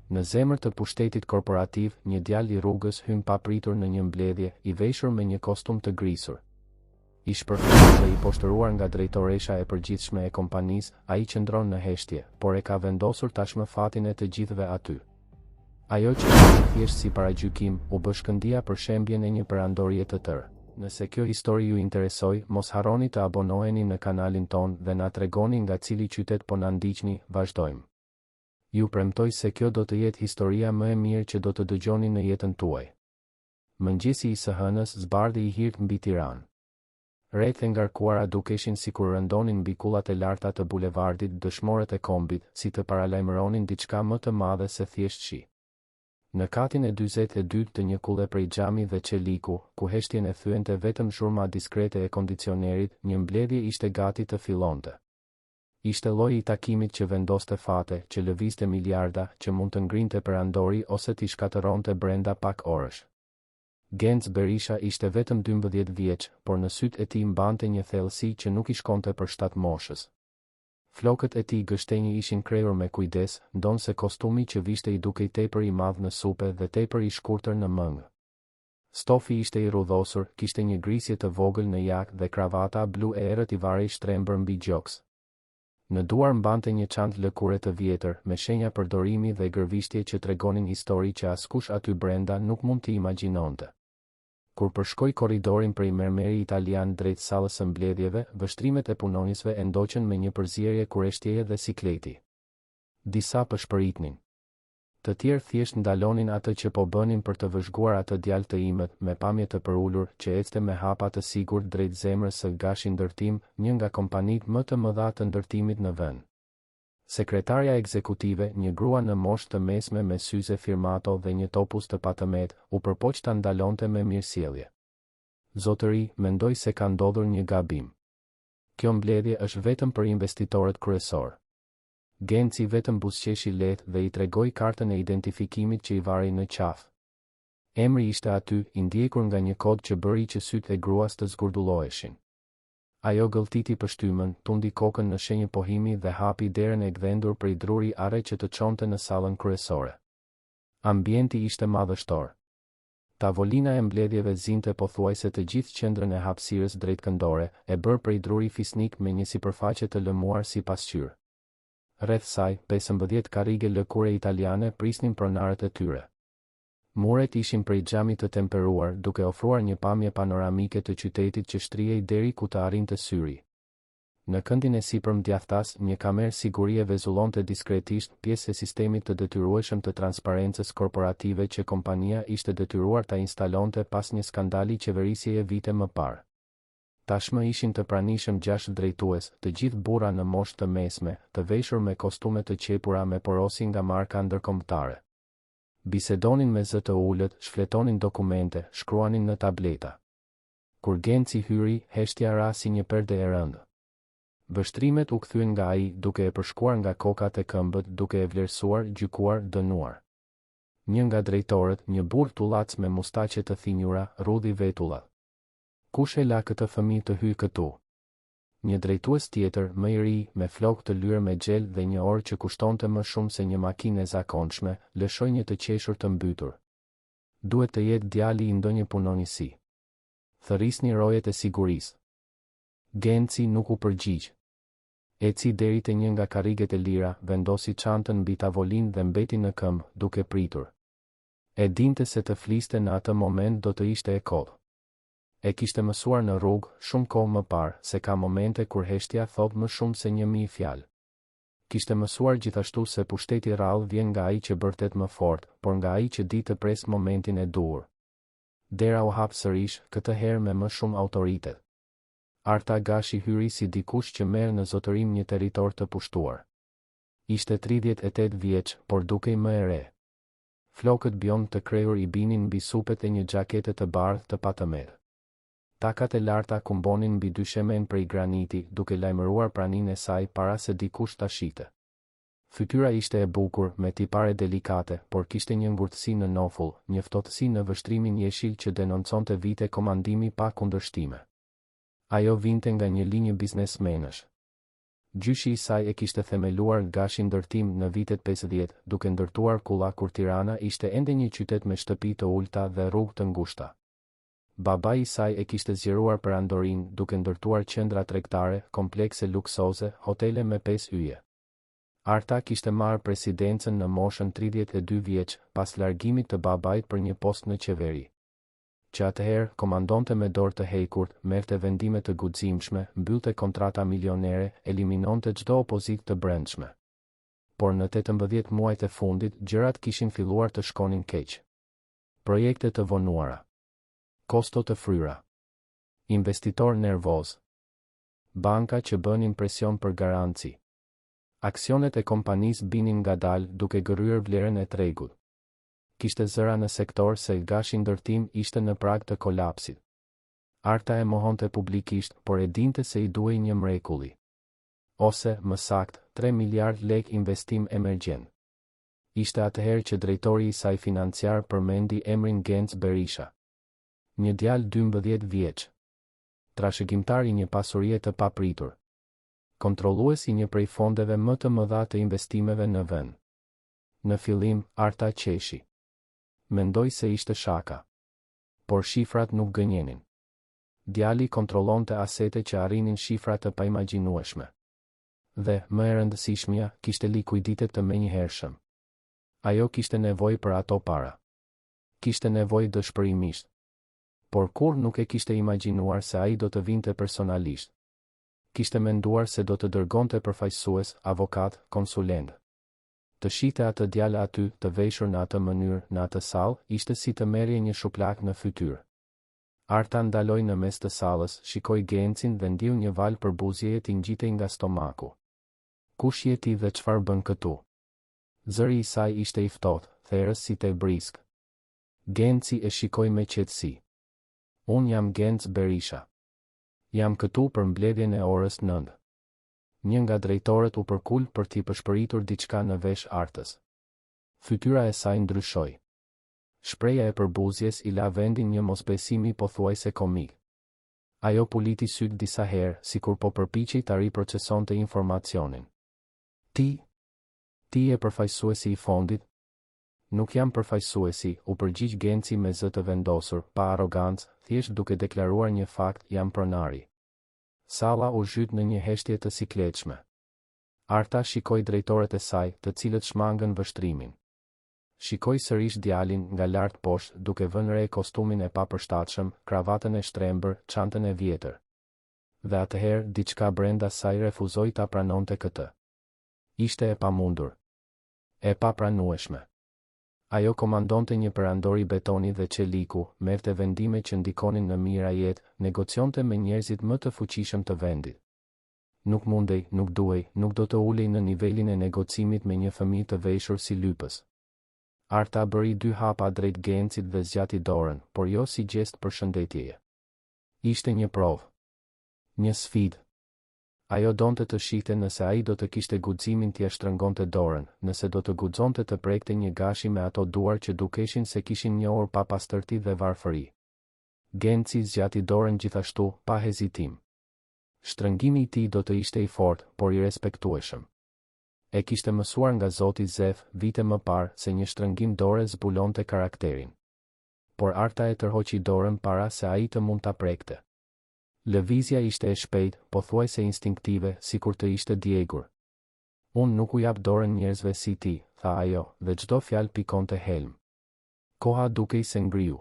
Në zemër të pushtetit korporativ, një djalë i rrugës hyn papritur në një mbledhje, i veshur me një kostum të grisur. I shpërfyer dhe i poshtëruar nga drejtoresha e përgjithshme e kompanisë, ai qëndron në heshtje, por e ka vendosur tashmë fatin e të gjithëve aty. Ajo që ishte thjesht si paragjykim, u bë shkëndija për shembjen e një perandorie të tërë. Nëse kjo histori ju interesoi, mos harroni të abonoheni në kanalin ton dhe na tregoni nga cili qytet po na ndiqni. Vazhdojmë. Ju premtoj se kjo do të jetë historia më e mirë që do të dëgjoni në jetën tuaj. Mëngjesi i së hënës zbardhi i hirt mbi Tiranë. Rrethe ngarkuara dukeshin sikur rëndonin mbi kullat e larta të bulevardit dëshmorët e kombit, si të paralajmëronin diçka më të madhe se thjesht shi. Në katin e 42 të një kulle prej xhami dhe qeliku, ku heshtjen e thyente vetëm zhurma diskrete e kondicionerit, një mbledhje ishte gati të fillonte. Ishte lloji i takimit që vendoste fate, që lëvizte miliarda, që mund të ngrinte perandori ose t'i shkatëronte brenda pak orësh. Genc Berisha ishte vetëm 12 vjeç, por në sytë e tij mbante një thellësi që nuk I shkonte për 7 moshës. Flokët e tij gështenjë ishin krejur me kujdes, ndonse kostumi që vishte I dukej tepër I madh në supe dhe tepër I shkurtër në mëngë. Stofi ishte I rrudhosur, kishte një grisje të vogël në jak dhe kravata blu e errët I varej shtrembër mbi gjoks. Në duar mbante një çantë lëkure të vjetër, me shenja përdorimi dhe gërvishtje që tregonin histori që askush aty brenda nuk mund t'i imagjinonte. Kur përshkoi korridorin prej mermeri italian drejt sallës së mbledhjeve, vështrimet e punonjësve e ndoqën me një përzierje kureshtjeje dhe sikleti. Disa pëshpëritnin. Të tjerë thjesht ndalonin atë që po bënin për të vëzhguar atë djalë të imët, me pamje të përulur, që ecte me hapa të sigurt drejt zemrës së Gashi Ndërtim, një nga kompanitë më të mëdha të ndërtimit në vend. Sekretarja ekzekutive, një grua në moshë të mesme me syze firmato dhe një topuz të patëmet, u përpoq ta ndalonte me mirësjellje. Zotëri, mendoj se ka ndodhur një gabim. Kjo mbledhje është vetëm për investitorët kryesor. Genci vetëm buzëqeshi lehtë dhe I tregoi kartën e identifikimit që I varej në qafë. Emri ishte aty, I ndjekur nga një kod që bëri që sytë e gruas të zgurdulloheshin. Ajo gëlltiti pështymën, tundi kokën në shenjë pohimi dhe hapi derën e gdhendur prej druri are që të çonte në sallën kryesore. Ambienti ishte madhështor. Tavolina e mbledhjeve zinte pothuajse të gjithë qendrën e hapësirës drejt këndore, e bërë prej druri fisnik me një sipërfaqe të lëmuar si pasqyrë. Rreth saj, 15 karrige lëkure italiane prisnin pronarët e tyre. Muret ishin prej xhamit të temperuar, duke ofruar një pamje panoramike të qytetit që shtrihej deri ku të arrinte syri. Në këndin e sipërm djathtas, një kamerë sigurie vezullonte diskretisht, pjesë e sistemit të detyrueshëm të transparencës korporative që kompania ishte detyruar ta instalonte pas një skandali qeverisjeje vite më parë. Tashmë ishin të pranishëm 6 drejtues, të gjithë burra në moshë të mesme, të veshur me kostume të qepura me porosi nga marka ndërkombëtare. Bisedonin me zë të ulët, shfletonin dokumente, shkruanin në tableta. Kur Genci hyri, heshtja ra si një perde e rëndë. Vështrimet u kthyen nga ai, duke e përshkuar nga kokat e këmbët, duke e vlerësuar, gjykuar, dënuar. Një nga drejtorët, një burr tullac me mustaqe të thinjura, rudhi vetullat. Kush e la këtë fëmijë të hyj këtu? Një drejtues tjetër, më I ri, me flokë të lyer me xhel dhe një orë që kushtonte më shumë se një makinë e zakonshme, lëshoi një të qeshur të mbytur. Duhet të jetë djali I ndonjë punonjësi. Thërrisni rojet e sigurisë. Genci nuk u përgjigj. Eci deri te një nga karriget e lira, vendosi çantën mbi tavolinë dhe mbeti në këmbë, duke pritur. E dinte se të fliste në atë moment do të ishte e kodë. E kishte mësuar në rrugë, shumë kohë më parë, se ka momente kur heshtja thot më shumë se 1000 fjalë. Kishte mësuar gjithashtu se pushteti rrallë vjen nga ai që bërtet më fort, por nga ai që di të pres momentin e duhur. Dera u hap sërish, këtë herë me më shumë autoritet. Arta Gashi hyri si dikush që merr në zotërim një territor të pushtuar. Ishte 38 vjeç, por dukej më e re. Flokët bjond të krejur I binin mbi supet e një xhakete të bardhë të patëmet. Takat e larta kumbonin mbi dyshemen prej graniti, duke lajmëruar praninë e saj para se dikush ta shite. Fytyra ishte e bukur, me tipare delikate, por kishte një ngurtësi në nofull, një ftohtësi në vështrimin jeshil që denonconte vite komandimi pa kundërshtime. Ajo vinte nga një linjë biznesmenësh. Gjyshi i saj e kishte themeluar gashin ndërtim në vitet 50, duke ndërtuar kulla kur Tirana ishte ende një qytet me shtëpi të ulta dhe rrugë të ngushta. Babai i saj e kishte zgjeruar për Andorin duke ndërtuar qendra tregtare, komplekse luksoze, hotele me 5 yje. Arta kishte marrë presidencën në moshën 32 vjeç, pas largimit të babait për një post në qeveri. Që atëherë komandonte me dorë të hekurt, merrte vendime të guximshme, mbyllte kontrata milionere, eliminonte çdo opozitë të brendshme. Por në 18 muajt e fundit, gjërat kishin filluar të shkonin keq. Projekte të vonuara, kosto të fryra, investitor nervoz, banka që bënin presion për garanci. Aksionet e kompanisë binin ngadalë duke gërryer vlerën e tregut. Kishte zëra në sektor se gashi ndërtim ishte në prag të kolapsit. Arta e mohonte publikisht, por e dinte se i duhej një mrekulli. Ose, më sakt, 3 miliard lek investim emergjent. Ishte atëherë që drejtori i saj financiar përmendi emrin Genc Berisha. Një djalë 12 vjeç. Trashëgimtar i një pasurie të papritur. Kontrollues i një prej fondeve më të mëdha të investimeve në vend. Në fillim, Arta qeshi. Mendoi se ishte shaka. Por shifrat nuk gënjenin. Djali kontrollonte asete që arrinin shifra të paimagjinueshme. Dhe, më e rëndësishmja, kishte likuidite të menjëhershëm. Ajo kishte nevojë për ato para. Kishte nevojë dëshpërimisht. Por kur nuk e kishte imagjinuar se ai do të vinte personalisht. Kishte menduar se do të dërgonte përfaqësues, avokat, konsulent. Të shite atë djalë aty, të veshur në atë mënyrë, në atë sallë, ishte si të merrje një shuplak në fytyrë. Arta ndaloi në mes të sallës, shikoi Gencin dhe ndiu një val përbuzjeje t'i ngjitej nga stomaku. Kush je ti dhe çfarë bën këtu? Zëri i saj ishte i ftohtë, therrës si te brisk. Genci e shikoi me qetësi. Unë jam Genc Berisha. Jam këtu për mbledhjen e orës 9. Një nga drejtorët u përkul për t'i përshpëritur diçka në vesh Artës. Fytyra e saj ndryshoi. Shpreha e përbuzjes i la vendin një mosbesimi pothuajse komik. Ajo puliti syt disa herë, sikur po përpiqej ta riprocesonte informacionin. Ti je përfaqësuesi i fondit? Nuk jam përfaqësuesi, u përgjigj Genci me zë të vendosur, pa arrogancë, thjesht duke deklaruar një fakt, jam pronari. Salla u zhyt në një heshtje të sikletshme. Arta shikoi drejtorët e saj, të cilët shmangën vështrimin. Shikoi sërish djalin nga lart poshtë, duke vënë re kostumin e papërshtatshëm, kravatën e shtrembër, çantën e vjetër. Dhe atëherë diçka brenda saj refuzoi ta pranonte këtë. Ishte e pamundur. E papranueshme. Ajo komandonte një perandori betoni dhe qeliku, merrte vendime që ndikonin në mira jetë, negocionte me njerëzit më të fuqishëm të vendit. Nuk mundej, nuk duhej, nuk do të ulej në nivelin e negocimit me një fëmijë të veshur si lypës. Arta bëri 2 hapa drejt Gencit dhe zgjati dorën, por jo si gjest përshëndetjeje. Ishte një provë. Një sfidë. Ajo donte të shihte nëse ai do të kishte guximin t'ia shtrëngonte dorën, nëse do të guxonte të prekte një gashi me ato duar që dukeshin se kishin njohur pa pastërti dhe varfëri. Genci zgjati dorën gjithashtu, pa hezitim. Shtrëngimi i tij do të ishte i fortë, por i respektueshëm. E kishte mësuar nga Zoti Zef, vite më parë, se një shtrëngim dore zbulonte karakterin. Por Arta e tërhoqi dorën para se ai të mund ta prekte. Lëvizja ishte e shpejtë, pothuajse instinktive, sikur të ishte djegur. Unë nuk u jap dorën njerëzve si ti, tha ajo, dhe çdo fjalë pikonte helm. Koha dukej se ngriu.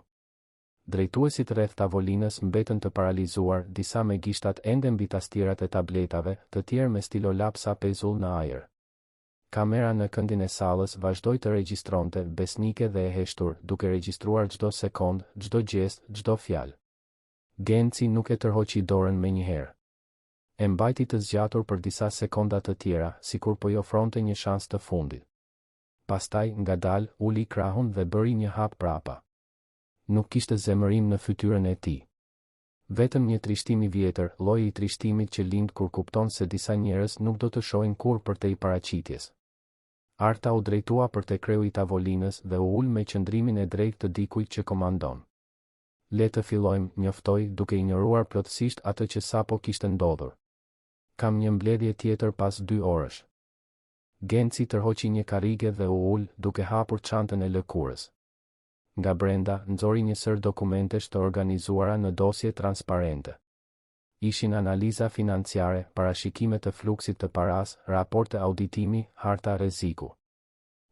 Drejtuesit rreth tavolinës mbetën të paralizuar, disa me gishtat ende mbi tastierat e tabletave, të tjerë me stilolapsa pezull në ajër. Kamera në këndin e sallës vazhdoi të regjistronte, besnike dhe e heshtur, duke regjistruar çdo sekond, çdo gjest, çdo fjalë. Genci nuk e tërhoqi dorën menjëherë. E mbajti të zgjatur për disa sekonda të tjera, sikur po i ofronte një shans të fundit. Pastaj, ngadalë, uli krahun dhe bëri një hap prapa. Nuk kishte zemërim në fytyrën e tij. Vetëm një trishtim i vjetër, lloji i trishtimit që lind kur kupton se disa njerëz nuk do të shohin kurrë për te i paraqitjes. Arta u drejtua për te kreu i tavolinës dhe u ul me qëndrimin e drejtë të dikujt që komandon. Le të fillojmë, njoftoi, duke injoruar plotësisht atë që sapo kishte ndodhur. Kam një mbledhje tjetër pas 2 orësh. Genci tërhoqi një karrige dhe u ul, duke hapur çantën e lëkurës. Nga brenda, nxori një sër dokumentesh të organizuara në dosje transparente. Ishin analiza financiare, parashikime të fluksit të paras, raporte auditimi, harta rreziku.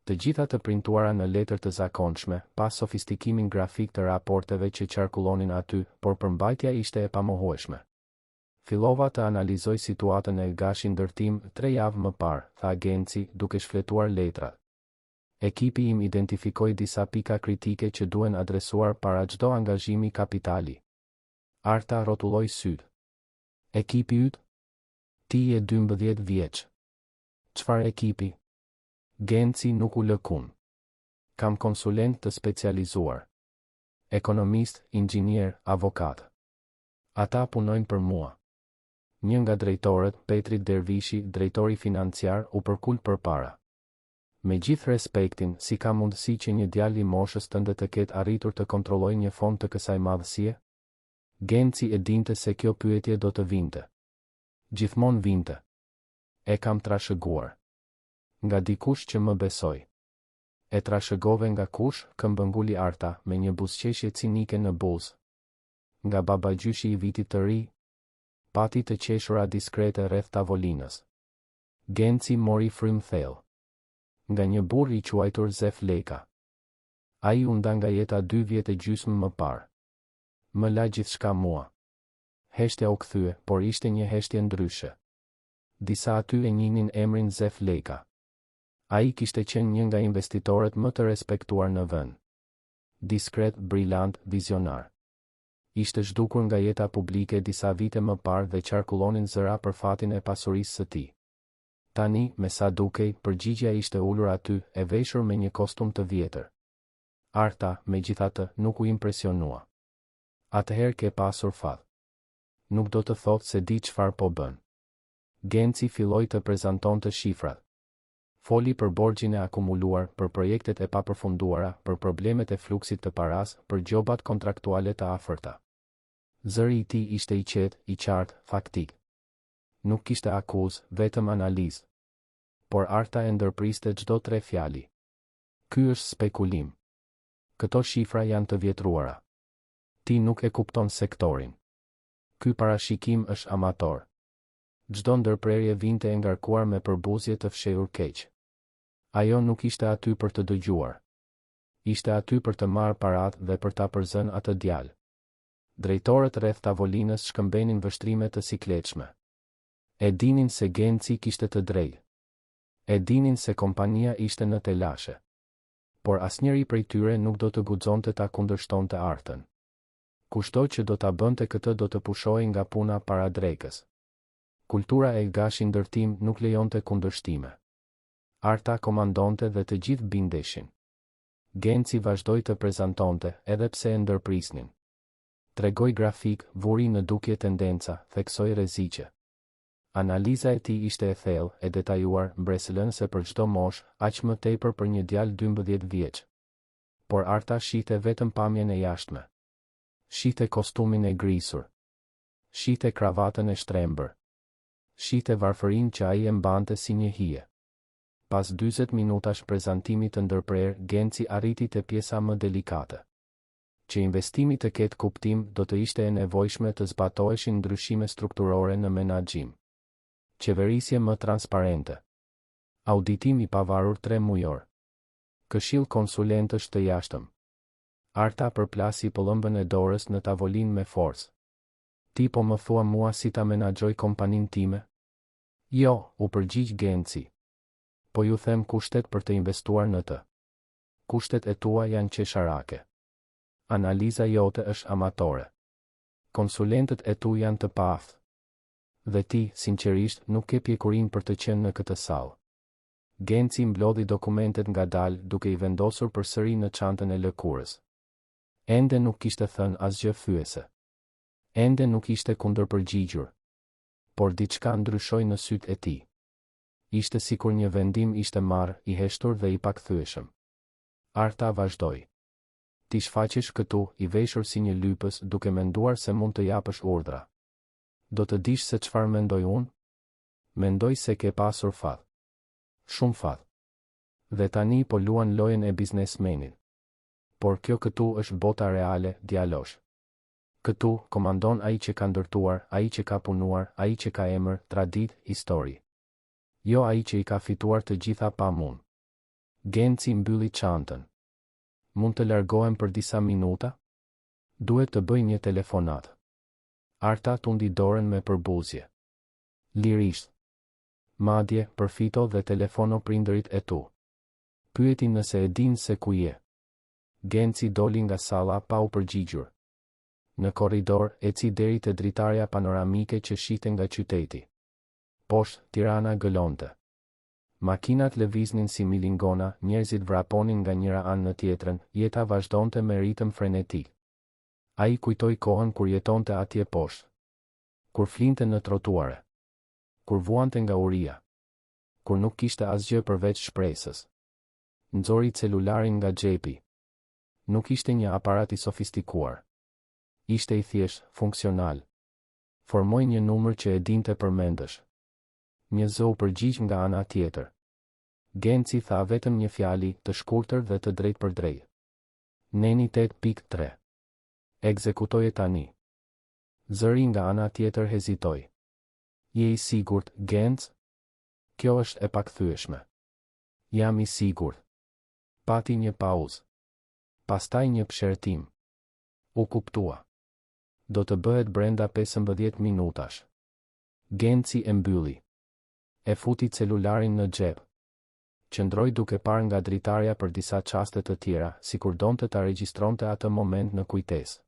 Të gjitha të printuara në letër të zakonshme, pas sofistikimin grafik të raporteve që qarkullonin aty, por përmbajtja ishte e pamohueshme. Fillova të analizoj situatën e Elgashi ndërtim 3 javë më parë, tha Genci, duke shfletuar letrat. Ekipi im identifikoi disa pika kritike që duhen adresuar para çdo angazhimi kapitali. Arta rrotulloi syt. Ekipi yt? Ti je 12 vjeç. Çfarë ekipi? Genci nuk u lëkun. Kam konsulent të specializuar. Ekonomist, inxhinier, avokat. Ata punojnë për mua. Një nga drejtorët, Petri Dervishi, drejtori financiar, u përkul përpara. Me gjithë respektin, si ka mundësi që një djalë i moshës tënde të ketë arritur të kontrollojë një fond të kësaj madhësie? Genci e dinte se kjo pyetje do të vinte. Gjithmonë vinte. E kam trashëguar. Nga dikush që më besoj. E trashëgove nga kush? Këmbënguli Arta, me një buzëqeshje cinike në buzë. Nga babagjyshi i vitit të ri? Pati të qeshura diskrete rreth tavolinës. Genci mori frym thellë. Nga një burr i quajtur Zef Leka. Ai u nda nga jeta 2 vjet e gjysmë më parë. Më la gjithçka mua. Heshtja u kthye, por ishte një heshtje ndryshe. Disa aty e njihnin emrin Zef Leka. Ai kishte qenë një nga investitorët më të respektuar në vend. Diskret, brillant, vizionar. Ishte zhdukur nga jeta publike disa vite më parë dhe qarkullonin zëra për fatin e pasurisë së tij. Tani, me sa dukej, përgjigjja ishte ulur aty, e veshur me një kostum të vjetër. Arta, megjithatë, nuk u impresionua. Atëherë ke pasur fat. Nuk do të thotë se di çfarë po bën. Genci filloi të prezantonte shifrat. Foli për borxhin e akumuluar, për projektet e papërfunduara, për problemet e fluksit të paras, për gjobat kontraktuale të afërta. Zëri i tij ishte i qetë, i qartë, faktik. Nuk kishte akuzë, vetëm analizë. Por Arta e ndërpriste çdo 3 fjali. Ky është spekulim. Këto shifra janë të vjetruara. Ti nuk e kupton sektorin. Ky parashikim është amator. Çdo ndërprerje vinte e ngarkuar me përbuzje të fshehur keq. Ajo nuk ishte aty për të dëgjuar. Ishte aty për të marrë paratë dhe për ta përzënë atë djalë. Drejtorët rreth tavolinës shkëmbenin vështrime të sikletshme. E dinin se Genci kishte të drejtë. E dinin se kompania ishte në telashe. Por asnjëri prej tyre nuk do të guxonte ta kundërshtonte Artën. Kushdo që do ta bënte këtë do të pushohej nga puna para drekës. Kultura e Elgashi ndërtim nuk lejonte kundërshtime. Arta komandonte dhe të gjithë bindeshin. Genci vazhdoi të prezantonte, edhe pse e ndërprisnin. Tregoi grafik, vuri në dukje tendenca, theksoi rreziqe. Analiza e tij ishte e thellë, e detajuar, mbresëlënëse për çdo moshë, aq më tepër për një djalë 12 vjeç. Por Arta shihte vetëm pamjen e jashtme. Shihte kostumin e grisur. Shihte kravatën e shtrembër. Shihte varfërinë që ai e mbante si një hije. Pas 40 minutash prezantimi të ndërprer, Genci arriti te pjesa më delikate. Që investimi të ketë kuptim, do të ishte e nevojshme të zbatoheshin ndryshime strukturore në menaxhim. Qeverisje më transparente. Auditim i pavarur 3 mujor. Këshill konsulentësh të jashtëm. Arta përplasi pëllëmbën e dorës në tavolinë me forcë. Ti po më thua mua si ta menaxhoj kompaninë time? Jo, u përgjigj Genci. Po ju them kushtet për të investuar në të. Kushtet e tua janë qesharake. Analiza jote është amatore. Konsulentët e tu janë të paaftë. Dhe ti, sinqerisht, nuk ke pjekurinë për të qenë në këtë sallë. Genci mblodhi dokumentet ngadalë duke i vendosur përsëri në çantën e lëkurës. Ende nuk kishte thënë asgjë fyese. Ende nuk ishte kundërpërgjigjur. Por diçka ndryshoi në sytë e tij. Ishte sikur një vendim ishte marrë, i heshtur dhe i pakthyeshëm. Arta vazhdoi. Ti shfaqesh këtu, i veshur si një lypës, duke menduar se mund të japësh urdhra. Do të dish se çfarë mendoj unë? Mendoj se ke pasur fath. Shumë fath. Dhe tani po luan lojën e biznesmenit. Por kjo këtu është bota reale, djalosh. Këtu komandon ai që ka ndërtuar, ai që ka punuar, ai që ka emër, tradit, histori. Jo ai që i ka fituar të gjitha pa mund. Genci mbylli çantën. Mund të largohem për disa minuta? Duhet të bëj një telefonat. Arta tundi dorën me përbuzje. Lirisht. Madje, përfito dhe telefono prindërit e tu. Pyeti nëse e din se ku je. Genci doli nga salla pa u përgjigjur. Në korridor eci deri te dritarja panoramike që shihte nga qyteti. Poshtë, Tirana gëlonte. Makinat lëviznin si milingona, njerëzit vraponin nga njëra anë në tjetrën, jeta vazhdonte me ritëm frenetik. Ai kujtoi kohën kur jetonte atje poshtë. Kur flinte në trotuare. Kur vuante nga uria. Kur nuk kishte asgjë përveç shpresës. Nxori celularin nga xhepi. Nuk ishte një aparat i sofistikuar. Ishte i thjesht, funksional. Formoi një numër që e dinte përmendësh. Një zë u përgjigj nga ana tjetër. Genci tha vetëm një fjali, të shkurtër dhe të drejtë për drejtë. Neni 8.3. Ekzekutoje tani. Zëri nga ana tjetër hezitoi. Je i sigurt, Genc? Kjo është e pakthyeshme. Jam i sigurt. Pati një pauzë. Pastaj një pëshertim. U kuptua. Do të bëhet brenda 15 minutash. Genci e mbylli. E futi celularin në xhep. Qëndroi duke parë nga dritarja për disa çaste të tjera, sikur donte ta regjistronte atë moment në kujtesë.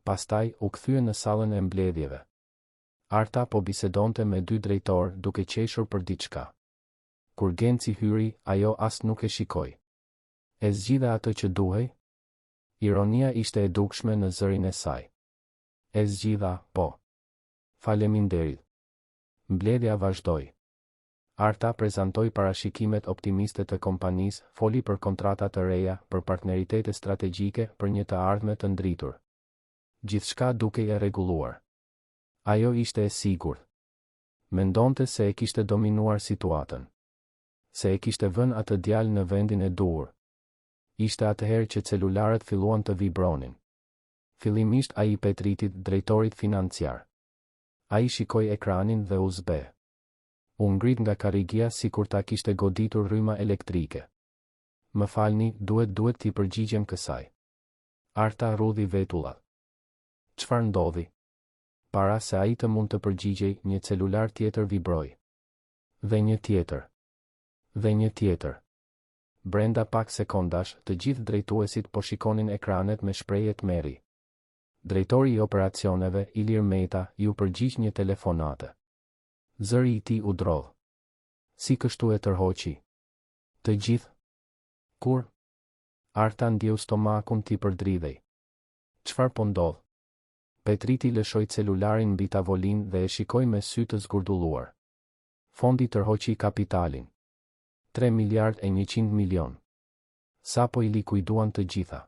Pastaj u kthye në sallën e mbledhjeve. Arta po bisedonte me dy drejtor duke qeshur për diçka. Kur Genci hyri, ajo as nuk e shikoi. E zgjidhe atë që duhej? Ironia ishte e dukshme në zërin e saj. E zgjidha, po. Faleminderit. Mbledhja vazhdoi. Arta prezantoi parashikimet optimiste të kompanisë, foli për kontrata të reja, për partneritete strategjike, për një të ardhme të ndritur. Gjithçka dukej e rregulluar. Ajo ishte e sigurt. Mendonte se e kishte dominuar situatën. Se e kishte vënë atë djalë në vendin e duhur. Ishte atëherë që celularët filluan të vibronin. Fillimisht ai i Petritit, drejtorit financiar. Ai shikoi ekranin dhe u zbe. U ngrit nga karrigia sikur ta kishte goditur rryma elektrike. Më falni, duhet t'i përgjigjem kësaj. Arta rudhi vetullat. Çfarë ndodhi? Para se ai të mund të përgjigjej, një celular tjetër vibroi. Dhe një tjetër. Dhe një tjetër. Brenda pak sekondash, të gjithë drejtuesit po shikonin ekranet me shprehje tmerri. Drejtori i operacioneve, Ilir Meta, ju përgjigj një telefonate. Zëri i tij u drodh. Si kështu e tërhoqi? Të gjithë? Kur? Arta ndjeu stomakun t'i përdridhej. Çfarë po ndodh? Petriti lëshoi celularin mbi tavolinë dhe e shikoi me sy të zgurdulluar. Fondi tërhoqi kapitalin. 3 miliard e 100 milion. Sa po i likuiduan të gjitha.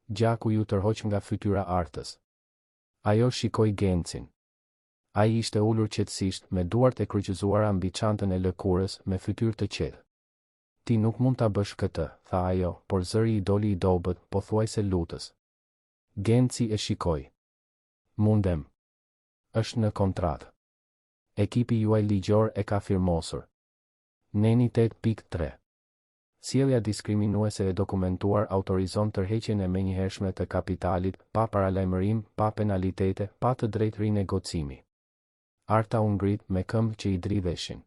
Gjaku ju tërhoq nga fytyra Artës. Ajo shikoi Gencin. Ai ishte ulur qetësisht, me duart e kryqëzuara mbi çantën e lëkurës, me fytyrë të qetë. Ti nuk mund ta bësh këtë, tha ajo, por zëri i doli i dobët, pothuajse lutës. Genci e shikoi. Mundem. Është në kontratë. Ekipi juaj ligjor e ka firmosur. Neni 8.3. Sjellja diskriminuese e dokumentuar autorizon tërheqjen e menjëhershme të kapitalit, pa paralajmërim, pa penalitete, pa të drejtë rinegocimi. Arta u ngrit me këmbë që i dridheshin.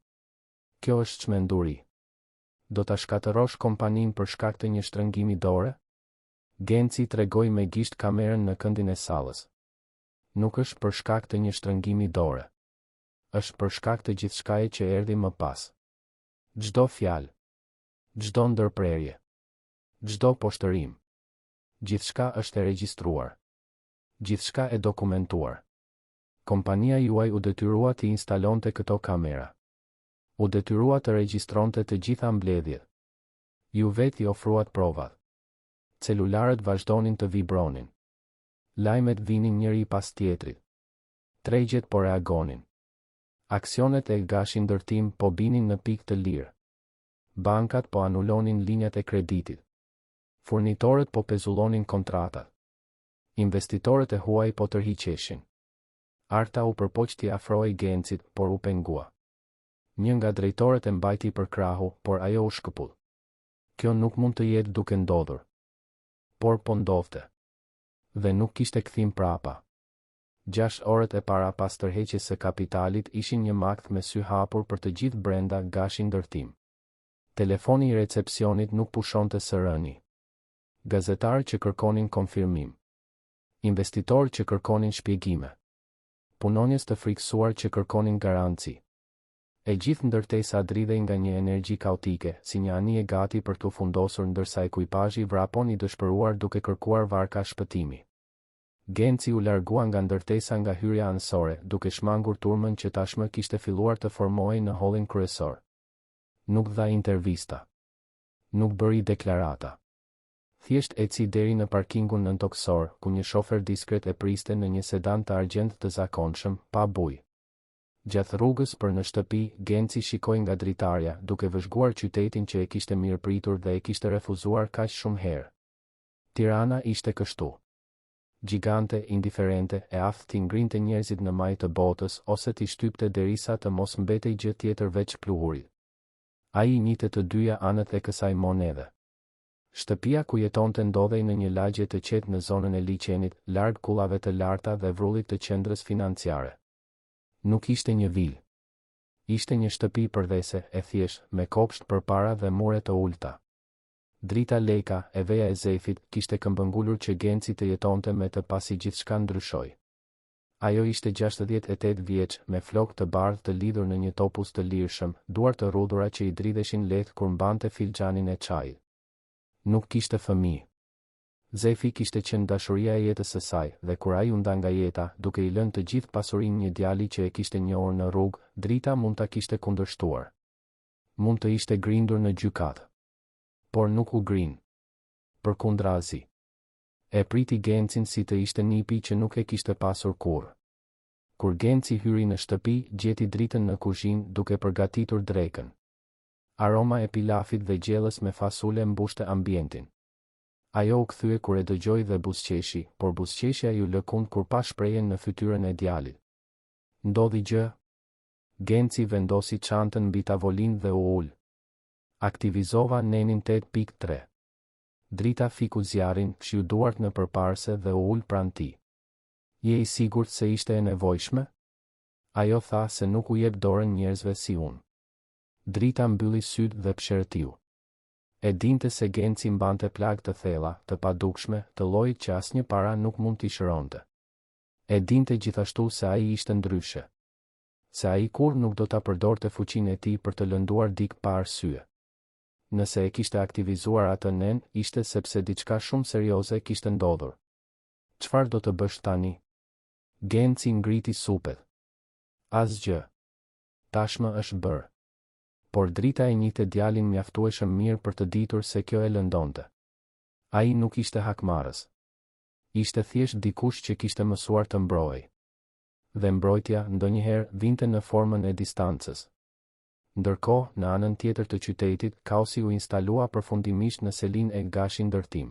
Kjo është çmenduri. Do ta shkatërosh kompaninë për shkak të një shtrëngimi dore? Genci tregoi me gisht kamerën në këndin e sallës. Nuk është për shkak të një shtrëngimi dore. Është për shkak të gjithçkaje që erdhi më pas. Çdo fjalë, çdo ndërprerje, çdo poshtërim. Gjithçka është e regjistruar. Gjithçka e dokumentuar. Kompania juaj u detyrua të instalonte këto kamera. U detyrua të regjistronte të gjitha mbledhjet. Ju vetë i ofruat provat. Celularët vazhdonin të vibronin. Lajmet vinin njëri pas tjetrit. Tregjet po reagonin. Aksionet e Gashi Ndërtim po binin në pikë të lirë. Bankat po anulonin linjat e kreditit. Furnitorët po pezullonin kontratat. Investitorët e huaj po tërhiqeshin. Arta u përpoq t'i afroi Gencit, por u pengua. Një nga drejtorët e mbajti për krahu, por ajo u shkëpull. Kjo nuk mund të jetë duke ndodhur. Por po ndodhte. Dhe nuk kishte kthim prapa. 6 orët e para pas tërheqjes së kapitalit ishin një makt me sy hapur për të gjithë brenda Gashi Ndërtim. Telefoni i recepcionit nuk pushonte së rëni. Gazetarë që kërkonin konfirmim. Investitorë që kërkonin shpjegime. Punonjës të friksuar që kërkonin garanci. E gjithë ndërtesa dridhej nga një energji kaotike, si një anije gati për t'u fundosur ndërsa ekuipazhi vrapon i dëshpëruar duke kërkuar varka shpëtimi. Genci u largua nga ndërtesa nga hyrja anësore, duke shmangur turmën që tashmë kishte filluar të formohej në hollin kryesor. Nuk dha intervista. Nuk bëri deklarata. Thjesht eci deri në parkingun nëntoksor, ku një shofer diskret e priste në një sedan të argjend të zakonshëm, pa bujë. Gjatë rrugës për në shtëpi, Genci shikoi nga dritarja, duke vëzhguar qytetin që e kishte mirëpritur dhe e kishte refuzuar kaq shumë herë. Tirana ishte kështu. Gjigante, indiferente, e aftë t'i ngrinte njerëzit në majë të botës ose t'i shtypte derisa të mos mbetej gjë tjetër veç pluhurit. Ai njite të dyja anët e kësaj monedhe. Shtëpia ku jetonte ndodhej në një lagje të qetë në zonën e liçenit, larg kullave të larta dhe vrullit të qendrës financiare. Nuk ishte një vilë. Ishte një shtëpi përdhese, e thjesht, me kopsht përpara dhe mure të ulta. Drita leka, e veja e zefit, kishte këmbëngulur që Genci të jetonte me të pasi gjithçka ndryshoi. Ajo ishte 68 vjeç, me flokë të bardhë të lidhur në një topuz të lirshëm, duar të rrudhura që i dridheshin lehtë kur mbante filxhanin e çajit. Nuk kishte fëmijë. Zefi kishte qenë dashuria e jetës së saj, dhe kur ai u nda nga jeta, duke i lënë të gjithë pasurinë një djali që e kishte njohur në rrugë, drita mund ta kishte kundërshtuar. Mund të ishte grindur në gjykatë. Por nuk u grin. Përkundrazi. E priti Gencin si të ishte nipi që nuk e kishte pasur kurrë. Kur Genci hyri në shtëpi, gjeti dritën në kuzhinë duke përgatitur drekën. Aroma e pilafit dhe gjellës me fasule mbushte ambientin. Ajo u kthye kur e dëgjoi dhe buzëqeshi, por buzëqeshja ju lë kund kur pa shprehjen në fytyrën e djalit. Ndodhi gjë? Genci vendosi çantën mbi tavolinë dhe u ul. Aktivizova nenin 8.3. Drita fiku zjarin, fshiu duart në përparse dhe u ul pranë tij. Je i sigurt se ishte e nevojshme? Ajo tha se nuk u jep dorën njerëzve si unë. Drita mbylli sytë dhe pshertiu. E dinte se Genci mbante plagë të thella, të padukshme, të llojit që asnjë para nuk mund t'i shëronte. E dinte gjithashtu se ai ishte ndryshe. Se ai kur nuk do ta përdorte fuqinë e tij për të lënduar dik pa arsye. Nëse e kishte aktivizuar atë nen, ishte sepse diçka shumë serioze kishte ndodhur. Çfarë do të bësh tani? Genci ngriti supet. Asgjë. Tashmë është bërë. Por drita e njihte djalin mjaftueshëm mirë për të ditur se kjo e lëndonte. Ai nuk ishte hakmarrës. Ishte thjesht dikush që kishte mësuar të mbrojej. Dhe mbrojtja ndonjëherë vinte në formën e distancës. Ndërkohë, në anën tjetër të qytetit, kaosi u instalua përfundimisht në selinë e Gashi Ndërtim.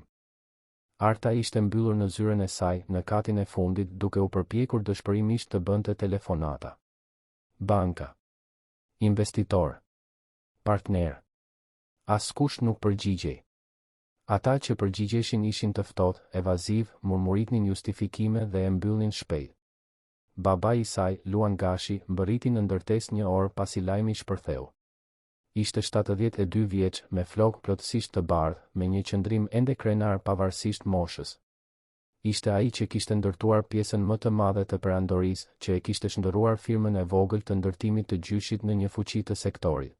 Arta ishte mbyllur në zyrën e saj, në katin e fundit, duke u përpjekur dëshpërimisht të bënte telefonata. Banka. Investitor. Partner. Askush nuk përgjigjej. Ata që përgjigjeshin ishin të ftohtë, evaziv, murmuritnin justifikime dhe e mbyllnin shpejt. Babai i saj, Luan Gashi, mbërriti në ndërtesë një orë pasi lajmi shpërtheu. Ishte 72 vjeç, me flokë plotësisht të bardhë, me një qëndrim ende krenar pavarësisht moshës. Ishte ai që kishte ndërtuar pjesën më të madhe të perandorisë, që e kishte shndërruar firmën e vogël të ndërtimit të gjyshit në një fuqi të sektorit.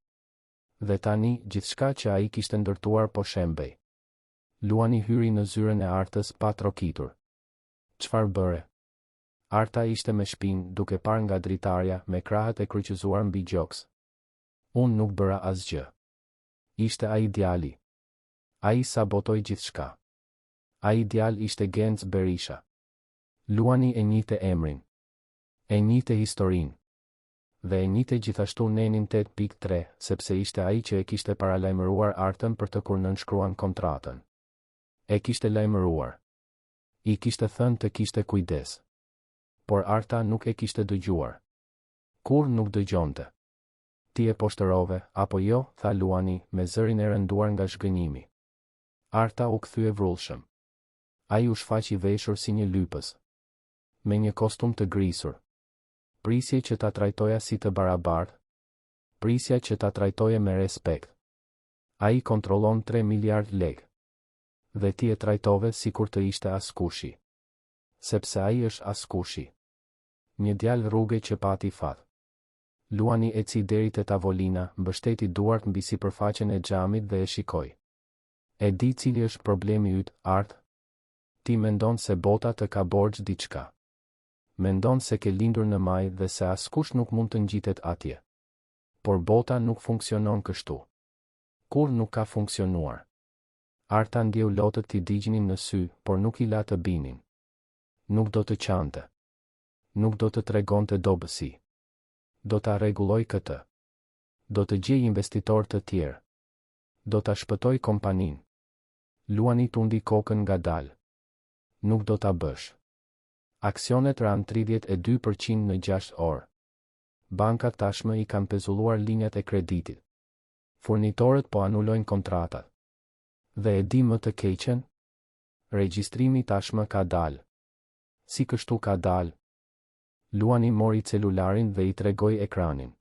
Dhe tani, gjithçka që ai kishte ndërtuar po shembej. Luani hyri në zyrën e Artës pa trokitur. Çfarë bëre? Arta ishte me shpinë, duke parë nga dritarja, me krahët e kryqëzuar mbi gjoks. Unë nuk bëra asgjë. Ishte ai djali. Ai sabotoi gjithçka. Ai djal ishte Genc Berisha. Luani e njihte emrin. E njihte historinë. dhe e njite gjithashtu Nenin 8.3, sepse ishte ai që e kishte paralajmëruar Artën për të kur nënshkruan kontratën. E kishte lajmëruar. I kishte thënë të kishte kujdes. Por Arta nuk e kishte dëgjuar. Kur nuk dëgjonte. Ti e poshtërove, apo jo, tha Luani, me zërin e rënduar nga zhgënjimi. Arta u kthye vrullshëm. Ai u shfaq I veshur si një lypës. Me një kostum të grisur. Prisje që ta trajtoja si të barabartë. Prisja që ta trajtoje me respekt. Ai kontrollon 3 miliard lekë. Dhe ti e trajtove si kur të ishte askushi. Sepse ai është askushi. Një djalë rruge që pati fat. Luani eci deri te tavolina, mbështeti duart mbi sipërfaqen e xhamit dhe e shikoi. E di cili është problemi yt, Art? Ti mendon se bota të ka borxh diçka. Mendon se ke lindur në maj dhe se askush nuk mund të ngjitet atje. Por bota nuk funksionon kështu. Kur nuk ka funksionuar. Arta ndjeu lotët t'i digjinin në sy, por nuk I la të binin. Nuk do të qante. Nuk do të tregonte dobësi. Do ta rregulloj këtë. Do të gjej investitor të tjerë. Do ta shpëtoj kompaninë. Luani tundi kokën ngadalë. Nuk do ta bësh. Aksionet ran 32% në 6 orë. Bankat tashmë I kanë pezulluar linjat e kreditit. Furnitorët po anulojnë kontratat. Dhe e di më të keqen? Regjistrimi tashmë ka dalë. Si kështu ka dalë? Luani mori celularin dhe I tregoi ekranin.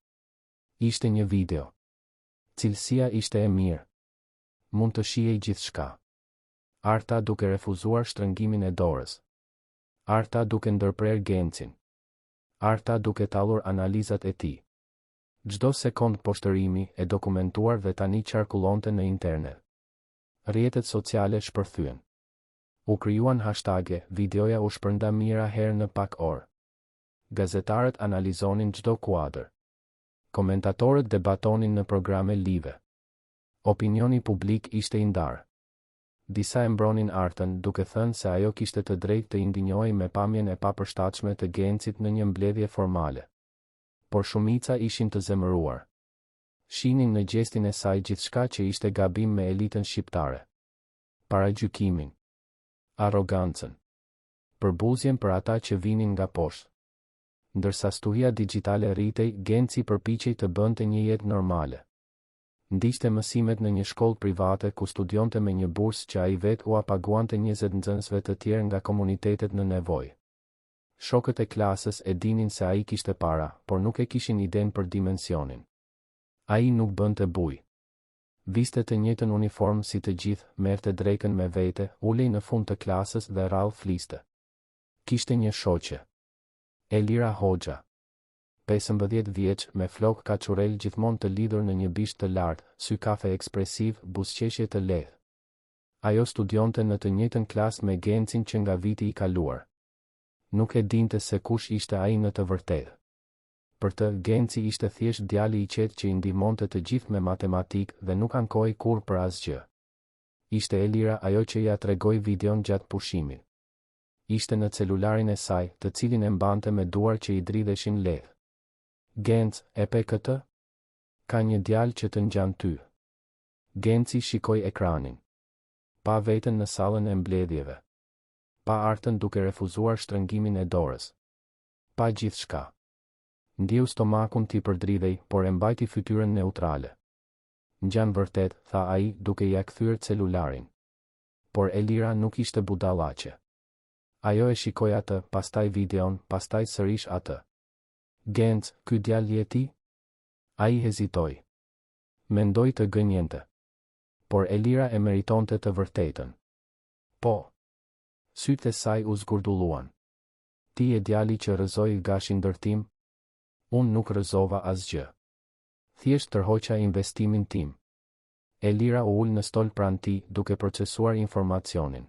Ishte një video. Cilësia ishte e mirë. Mund të shihej gjithçka. Arta duke refuzuar shtrëngimin e dorës. Arta duke ndërprer Gencin. Arta duke tallur analizat e tij. Çdo sekond poshtërimi e dokumentuar dhe tani qarkullonte në internet. Rrjetet sociale shpërthyen. U krijuan hashtage, videoja u shpërnda mira herë në pak orë. Gazetarët analizonin çdo kuadër. Komentatorët debatonin në programe live. Opinioni publik ishte I ndarë. Disa e mbronin Artën duke thënë se ajo kishte të drejtë të I ndinjohej me pamjen e papërshtatshme të Gencit në një mbledhje formale. Por shumica ishin të zemëruar. Shinin në gjestin e saj gjithçka që ishte gabim me elitën shqiptare. Paragjykimin. Arrogancën. Përbuzjen për ata që vinin nga poshtë. Ndërsa stuhia digjitale rritej, Genci përpiqej të bënte një jetë normale. Ndiqte mësimet në një shkollë private ku studionte me një bursë që ai vetë u paguante 20 nxënësve të tjerë nga komunitetet në nevojë. Shokët e klasës e dinin se ai kishte para, por nuk e kishin iden për dimensionin. Ai nuk bënte buj. Viste të njëjtën uniform si të gjithë, merrte drekën me vete, ulej në fund të klasës dhe rrallë fliste. Kishte një shoqe. Elira Hoxha. 15 vjeç, me flok kaçurel gjithmonë të lidhur në një bisht të lartë, sy kafe ekspresiv, buzëqeshje të lehtë. Ajo studionte në të njëjtën klasë me Gencin që nga viti I kaluar. Nuk e dinte se kush ishte ai në të vërtetë. Për të, Genci ishte thjesht djali I qetë që I ndihmonte të gjithë me matematikë dhe nuk ankoi kur për asgjë. Ishte Elira ajo që ja tregoi videon gjatë pushimit. Ishte në celularin e saj, të cilin e mbante me duar që I dridheshin lehtë. Genc, e pe këtë? Ka një djalë që të ngjan ty. Genci shikoi ekranin. Pa veten në sallën e mbledhjeve. Pa Artën duke refuzuar shtrëngimin e dorës. Pa gjithçka. Ndjeu stomakun t'i përdridhej, por e mbajti fytyrën neutrale. Ngjan vërtet, tha ai, duke ja kthyer celularin. Por Elira nuk ishte budallaqe. Ajo e shikoi atë, pastaj videon, pastaj sërish atë. Genc, ky djalë je ti? Ai hezitoi. Mendoi të gënjente. Por Elira e meritonte të vërtetën. Po. Sytë e saj u zgurdulluan. Ti e djali që rrëzoi gashin ndërtim? Unë nuk rrëzova asgjë. Thjesht tërhoqa investimin tim. Elira u ul në stol pranë tij, duke procesuar informacionin.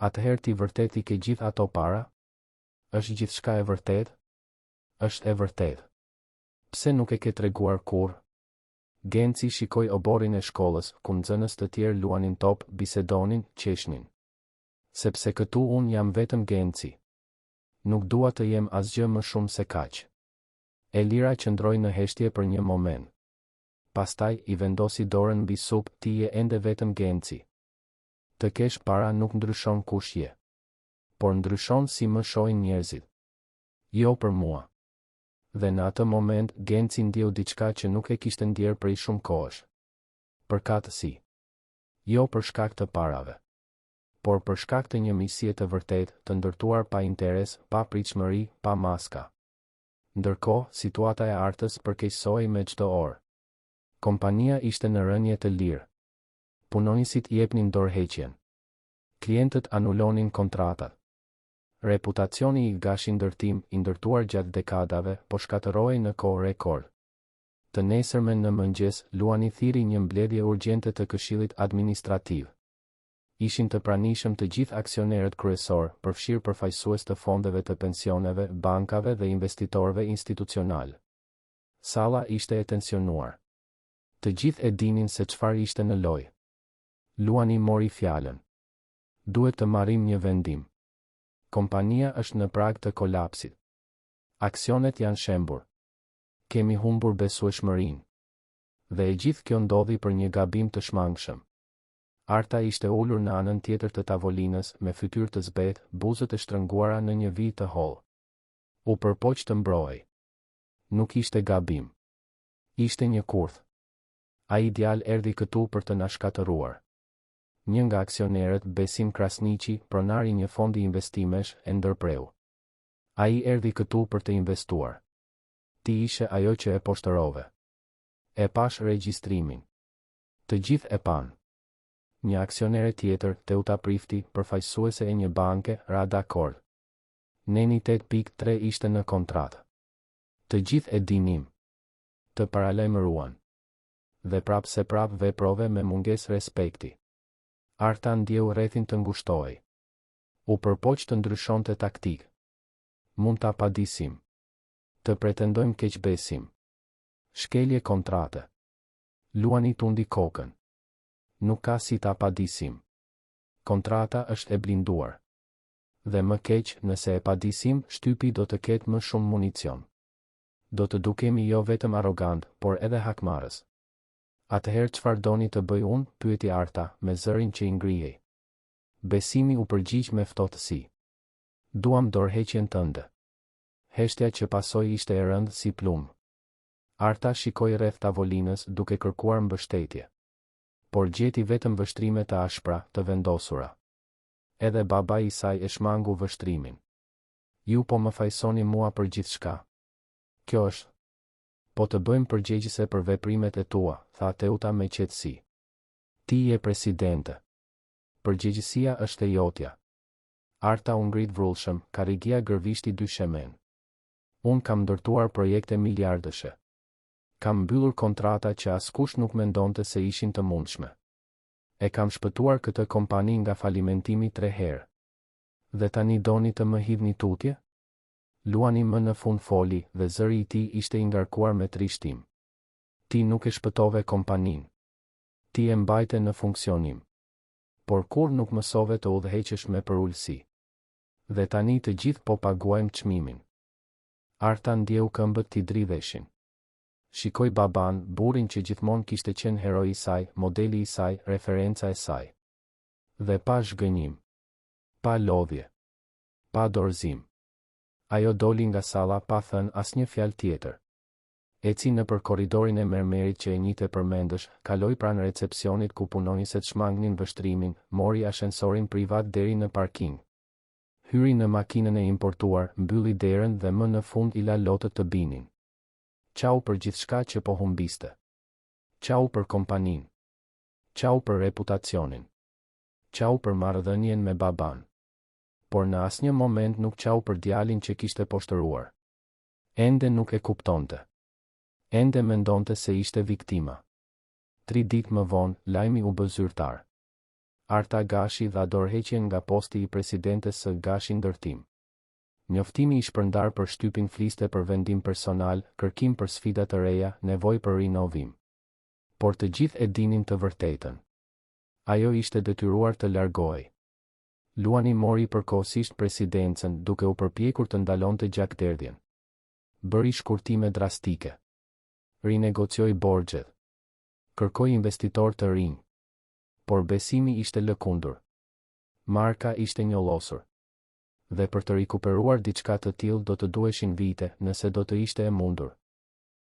Atëherë ti vërtet I ke gjithë ato para? Është gjithçka e vërtetë? Është e vërtetë. Pse nuk e ke treguar kur? Genci shikoi oborrin e shkollës, ku nxënës të tjerë luanin top, bisedonin, qeshnin. Sepse këtu unë jam vetëm Genci. Nuk dua të jem asgjë më shumë se kaq. Elira qëndroi në heshtje për një moment. Pastaj i vendosi dorën mbi supë, ti je ende vetëm Genci. Të kesh para nuk ndryshon kush je. Por ndryshon si më shohin njerëzit. Jo për mua. Dhe në atë moment, Genci ndjeu diçka që nuk e kishte ndjer prej shumë kohësh. Përkatësi. Jo për shkak të parave. Por për shkak të një miqësie të vërtetë, të ndërtuar pa interes, pa pritshmëri, pa maska. Ndërkohë, situata e artës përkeqësohej me çdo orë. Kompania ishte në rënje të lirë. Punonësit jepnin dorëheqjen. Klientët anulonin kontratat. Reputacioni i Gashi Ndërtim, i ndërtuar gjatë dekadave, po shkatërrohej në kohë rekord. Të nesërmen në mëngjes, Luani thiri një mbledhje urgjente të Këshillit Administrativ. Ishin të pranishëm të gjithë aksionerët kryesor, përfshirë përfaqësues të fondeve të pensioneve, bankave dhe investitorëve institucional. Salla ishte e tensionuar. Të gjithë e dinin se çfarë ishte në lojë. Luani mori fjalën. Duhet të marrim një vendim. Kompania është në prag të kolapsit. Aksionet janë shembur. Kemi humbur besueshmërinë. Dhe e gjithë kjo ndodhi për një gabim të shmangshëm. Arta ishte ulur në anën tjetër të tavolinës, me fytyrë të zbetë, buzët e shtrënguara në një vijë të hollë. U përpoq të mbrojej. Nuk ishte gabim. Ishte një kurth. Ai djalë erdhi këtu për të na shkatëruar. Një nga aksionerët, Besim Krasniqi, pronari një fondi investimesh, e ndërpreu. Ai erdhi këtu për të investuar. Ti ishe ajo që e poshtërove. E pash regjistrimin. Të gjithë e pan. Një aksionere tjetër, Teuta Prifti, përfaqësuese e një banke, ra dakord. Neni 8.3 ishte në kontratë. Të gjithë e dinim. Të paralajmëruan. Dhe prapë se prapë veprove me mungesë respekti. Arta ndjeu rrethin të ngushtohej. U përpoq të ndryshonte taktik. Mund ta padisim. Të pretendojmë keqbesim. Shkelje kontrate. Luani tundi kokën. Nuk ka si ta padisim. Kontrata është e blinduar. Dhe më keq, nëse e padisim, shtypi do të ketë më shumë municion. Do të dukemi jo vetëm arrogant, por edhe hakmarrës. Atëherë çfarë doni të bëj unë, pyeti Arta, me zërin që i ngrihej. Besimi u përgjigj me ftohtësi. Duam dorëheqjen tënde. Heshtja që pasoi ishte e rëndë si plumë. Arta shikoi rreth tavolinës duke kërkuar mbështetje. Por gjeti vetëm vështrime të ashpra, të vendosura. Edhe babai i saj e shmangu vështrimin. Ju po më fajsoni mua për gjithçka. Kjo është. Po të bëjmë përgjegjëse për veprimet e tua, tha Teuta me qetësi. Ti je presidente. Përgjegjësia është e jotja. Arta u ngrit vrullshëm, Karrigia gërvishti dyshemen. Unë kam ndërtuar projekte miliardëshe. Kam mbyllur kontrata që askush nuk mendonte se ishin të mundshme. E kam shpëtuar këtë kompani nga falimentimi 3 herë. Dhe tani doni të më hidhni tutje? Luani më në fund foli dhe zëri i tij ishte i ngarkuar me trishtim. Ti nuk e shpëtove kompaninë. Ti e mbajte në funksionim. Por kur nuk mësove të udhëheqesh me përullësi. Dhe tani të gjithë po paguajmë çmimin. Arta ndjeu këmbët t'i dridheshin. Shikoi baban, burrin që gjithmonë kishte qenë heroi i saj, modeli i saj, referenca e saj. Dhe pa zhgënjim. Pa lodhje. Pa dorëzim. Ajo doli nga salla pa thënë asnjë fjalë tjetër. Eci nëpër korridorin e mermerit që e njihte përmendësh, kaloi pranë recepcionit ku punonjësit shmangnin vështrimin, mori ashensorin privat deri në parking. Hyri në makinën e importuar, mbylli derën dhe më në fund i la lotët të binin. Çau për gjithçka që po humbiste. Çau për kompaninë. Çau për reputacionin. Çau për marrëdhënien me baban. Por në asnjë moment nuk çau për djalin që kishte poshtëruar. Ende nuk e kuptonte. Ende mendonte se ishte viktima. 3 ditë më vonë, lajmi u bë zyrtar. Arta Gashi dha dorëheqjen nga posti i presidentes së Gashi Ndërtim. Njoftimi i shpërndar për shtypin fliste për vendim personal, kërkim për sfida të reja, nevojë për rinovim. Por të gjithë e dinin të vërtetën. Ajo ishte detyruar të largohej. Luani mori përkohësisht presidencën duke u përpjekur të ndalonte gjakderdhjen. Bëri shkurtime drastike. Rinegocioi borxhet. Kërkoi investitor të rinj. Por besimi ishte lëkundur. Marka ishte njollosur. Dhe për të rikuperuar diçka të tillë do të duheshin vite, nëse do të ishte e mundur.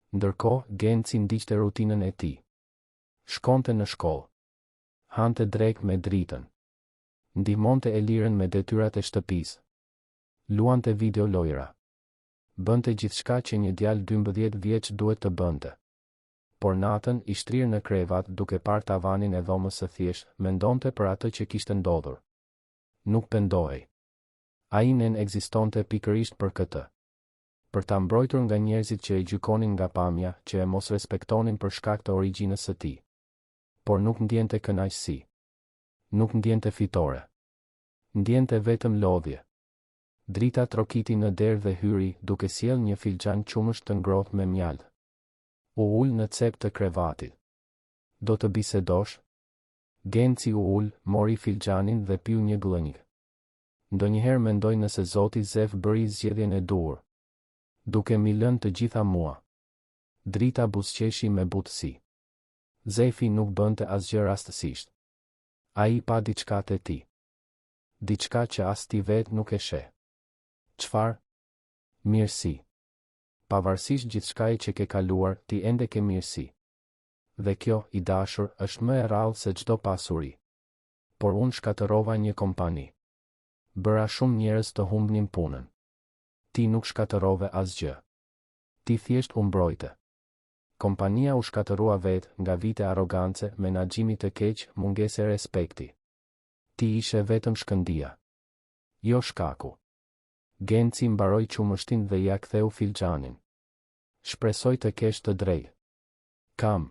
Ndërkohë, Genci ndiqte rutinën e tij. Shkonte në shkollë. Hante drek me dritën. Ndihmonte Elirën me detyrat e shtëpisë. Luante video lojra. Bënte gjithçka që një djalë 12 vjeç duhet të bënte. Por natën, i shtrirë në krevat duke parë tavanin e dhomës së thjeshtë, mendonte për atë që kishte ndodhur. Nuk pendohej. Ai nen ekzistonte pikërisht për këtë. Për ta mbrojtur nga njerëzit që e gjykonin nga pamja, që e mos respektonin për shkak të origjinës së tij. Por nuk ndjente kënaqësi. Nuk ndjente fitore. Ndjente vetëm lodhje. Drita trokiti në derë dhe hyri, duke sjellë një filxhan qumësht të ngrohtë me mjaltë. U ul në cep të krevatit. Do të bisedosh? Genci u ul, mori filxhanin dhe piu një glënjë. Ndonjëherë mendoj nëse Zoti Zef bëri zgjedhjen e duhur. Duke mi lënë të gjitha mua. Drita buzëqeshi me butësi. Zefi nuk bënte asgjë rastësisht. Ai pa diçka te ti. Diçka që as ti vet nuk e sheh. Çfarë? Mirësi. Pavarësisht gjithçkaje që ke kaluar, ti ende ke mirësi. Dhe kjo, i dashur, është më e rrallë se çdo pasuri. Por unë shkatërova një kompani. Bëra shumë njerëz të humbnin punën. Ti nuk shkatërove asgjë. Ti thjesht u mbrojte. Kompania u shkatërua vetë nga vite arrogance, menaxhimi të keq, mungese respekti. Ti ishe vetëm shkëndia. Jo shkaku. Genci mbaroi qumështin dhe ja ktheu filxhanin. Shpresoj të kesh të drejtë. Kam.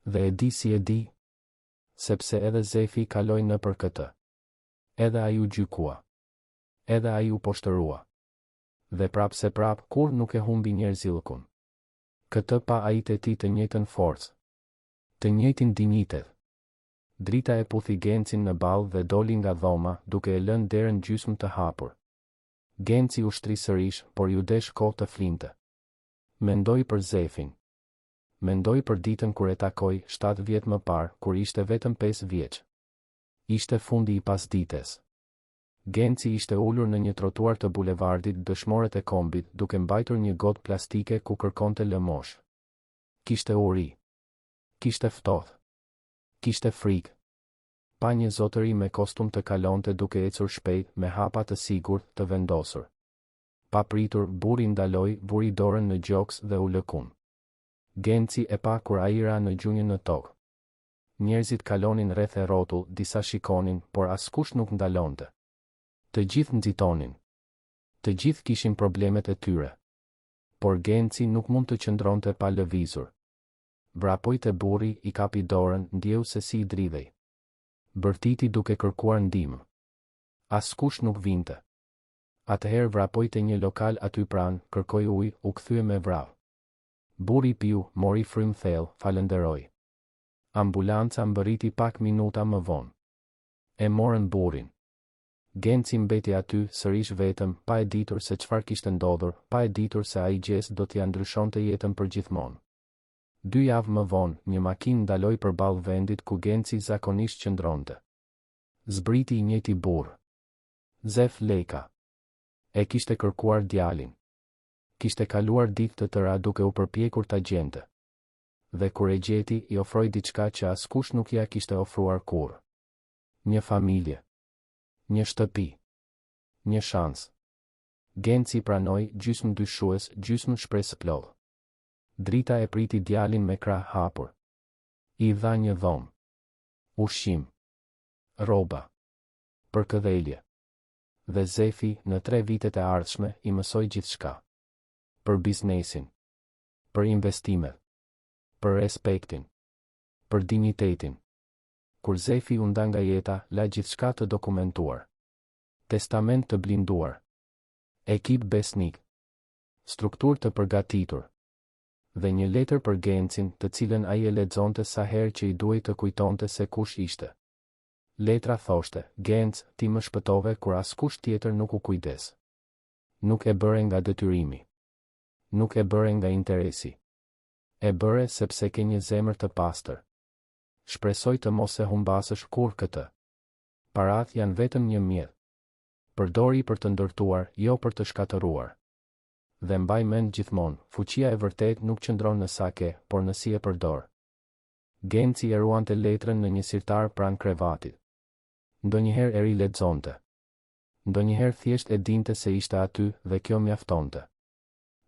Dhe e di si e di? Sepse edhe Zefi kaloi nëpër këtë. Edhe ai u gjykua. Edhe ai u poshtërua. Dhe prapë se prapë, kur nuk e humbi njerëzillëkun. Këtë pa ai te ti të njëjtën forcë. Të njëjtin dinjitet. Drita e puthi Gencin në ballë dhe doli nga dhoma, duke e lënë derën gjysmë të hapur. Genci u shtri sërish, por ju desh kohë të flinte. Mendoi për Zefin. Mendoi për ditën kur e takoi 7 vjet më parë, kur ishte vetëm 5 vjeç. Ishte fundi i pasdites. Genci ishte ulur në një trotuar të bulevardit Dëshmorët e Kombit, duke mbajtur një gotë plastike ku kërkonte lëmosh. Kishte uri. Kishte ftohtë. Kishte frikë. Pa një zotëri me kostum të kalonte duke ecur shpejt me hapa të sigurt të vendosur. Pa pritur, burri ndaloi, vuri dorën në gjoks dhe u lëkun. Genci e pa kur ai ra në gjunjën në tokë. Njerëzit kalonin rreth e rrotull, disa shikonin, por askush nuk ndalonte. Të gjithë nxitonin. Të gjithë kishin problemet e tyre. Por Genci nuk mund të qëndronte pa lëvizur. Vrapoi te burri, i kapi dorën, ndjeu se si i dridhej. Bërtiti duke kërkuar ndihmë. Askush nuk vinte. Atëherë vrapoi te një lokal aty pranë, kërkoi ujë, u kthye me vrap. Burri piu, mori frym thellë, falenderoi. Ambulanca mbërriti pak minuta më vonë. E morën burrin. Genci mbeti aty, sërish vetëm, pa e ditur se çfarë kishte ndodhur, pa e ditur se ai gjest do t'ia ndryshonte jetën përgjithmonë. 2 javë më vonë, një makinë ndaloi përballë vendit ku Genci zakonisht qëndronte. Zbriti i njëjti burr. Zef Leka. E kishte kërkuar djalin. Kishte kaluar ditë të tëra duke u përpjekur ta gjente. Dhe kur e gjeti, i ofroi diçka që askush nuk ja kishte ofruar kurrë. Një familje. Një shtëpi. Një shans. Genci pranoi, gjysmë dyshues, gjysmë shpresë plodh. Drita e priti djalin me krah hapur. I dha një dhomë. Ushqim. Rroba. Përkëdhelje. Dhe Zefi, në 3 vitet e ardhshme, i mësoi gjithçka. Për biznesin. Për investimet. Për respektin. Për dinjitetin. Kur Zefi u nda nga jeta, la gjithçka të dokumentuar. Testament të blinduar. Ekip besnik. Strukturë të përgatitur. Dhe një letër për Gencin, të cilën ai e lexonte sa herë që i duhej të kujtonte se kush ishte. Letra thoshte: Genc, ti më shpëtove kur askush tjetër nuk u kujdes. Nuk e bëre nga detyrimi. Nuk e bëre nga interesi. E bëre sepse ke një zemër të pastër. Shpresoj të mos e humbasësh kur këtë. Parat janë vetëm një mjet. Përdori për të ndërtuar, jo për të shkatëruar. Dhe mbaj mend gjithmonë, fuqia e vërtet nuk qëndron në sa ke, por në si e përdor. Genci e ruante letrën në një sirtar pranë krevatit. Ndonjëherë eri lexonte. Ndonjëherë thjesht e dinte se ishte aty dhe kjo mjaftonte.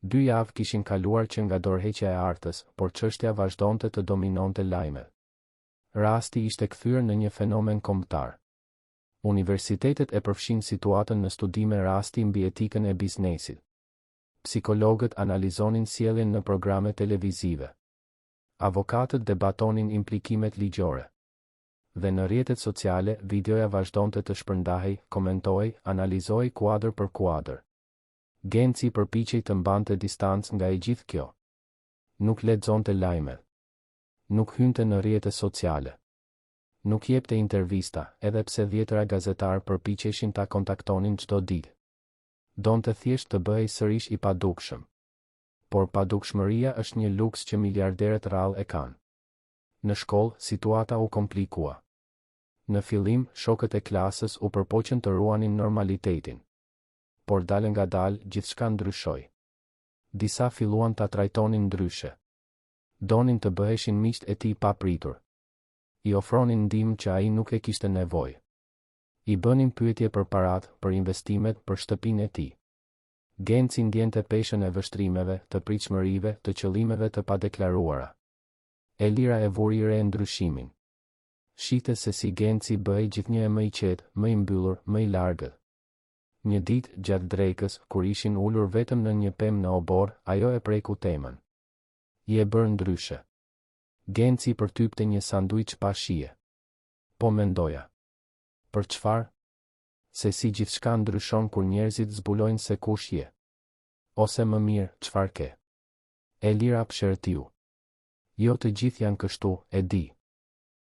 2 javë kishin kaluar që nga dorëheqja e artës, por çështja vazhdonte të dominonte lajmet. Rasti ishte kthyer në një fenomen kombëtar. Universitetet e përfshin situatën në studime rasti mbi etikën e biznesit. Psikologët analizonin sjelljen në programe televizive. Avokatët debatonin implikimet ligjore. Dhe në rrjetet sociale, videoja vazhdonte të shpërndahej, komentohej, analizohej kuadër për kuadër. Genci përpiqej të mbante distancë nga e gjithë kjo. Nuk lexonte lajmet. Nuk hynte në rrjete sociale. Nuk jepte intervista, edhe pse 10 gazetarë përpiqeshin ta kontaktonin çdo ditë. Donte thjesht të bëhej sërish i padukshëm. Por padukshmëria është një luks që miliarderët rrallë e kanë. Në shkollë, situata u komplikua. Në fillim, shokët e klasës u përpoqën të ruanin normalitetin. Por dalë nga dalë, gjithçka ndryshoi. Disa filluan ta trajtonin ndryshe. Donin të bëheshin miqtë e tij papritur. I ofronin ndihmë që ai nuk e kishte nevojë. I bënin pyetje për paratë, për investimet, për shtëpinë e tij. Genci ndjente peshën e vështrimeve, të pritshmërive, të qëllimeve të padeklaruara. Elira e vuri re ndryshimin. Shite se si Genci bëhej gjithnjë më i qetë, më i mbyllur, më i largët. Një ditë, gjatë drekës, kur ishin ulur vetëm në një pemë në obor, ajo e preku temën. I e bërë ndryshe. Genci përtypte një sanduiç pa shije. Po mendoja. Për çfarë? Se si gjithçka ndryshon kur njerëzit zbulojnë se kush je. Ose më mirë, çfarë ke? Elira pshërtiu. Jo të gjithë janë kështu, e di.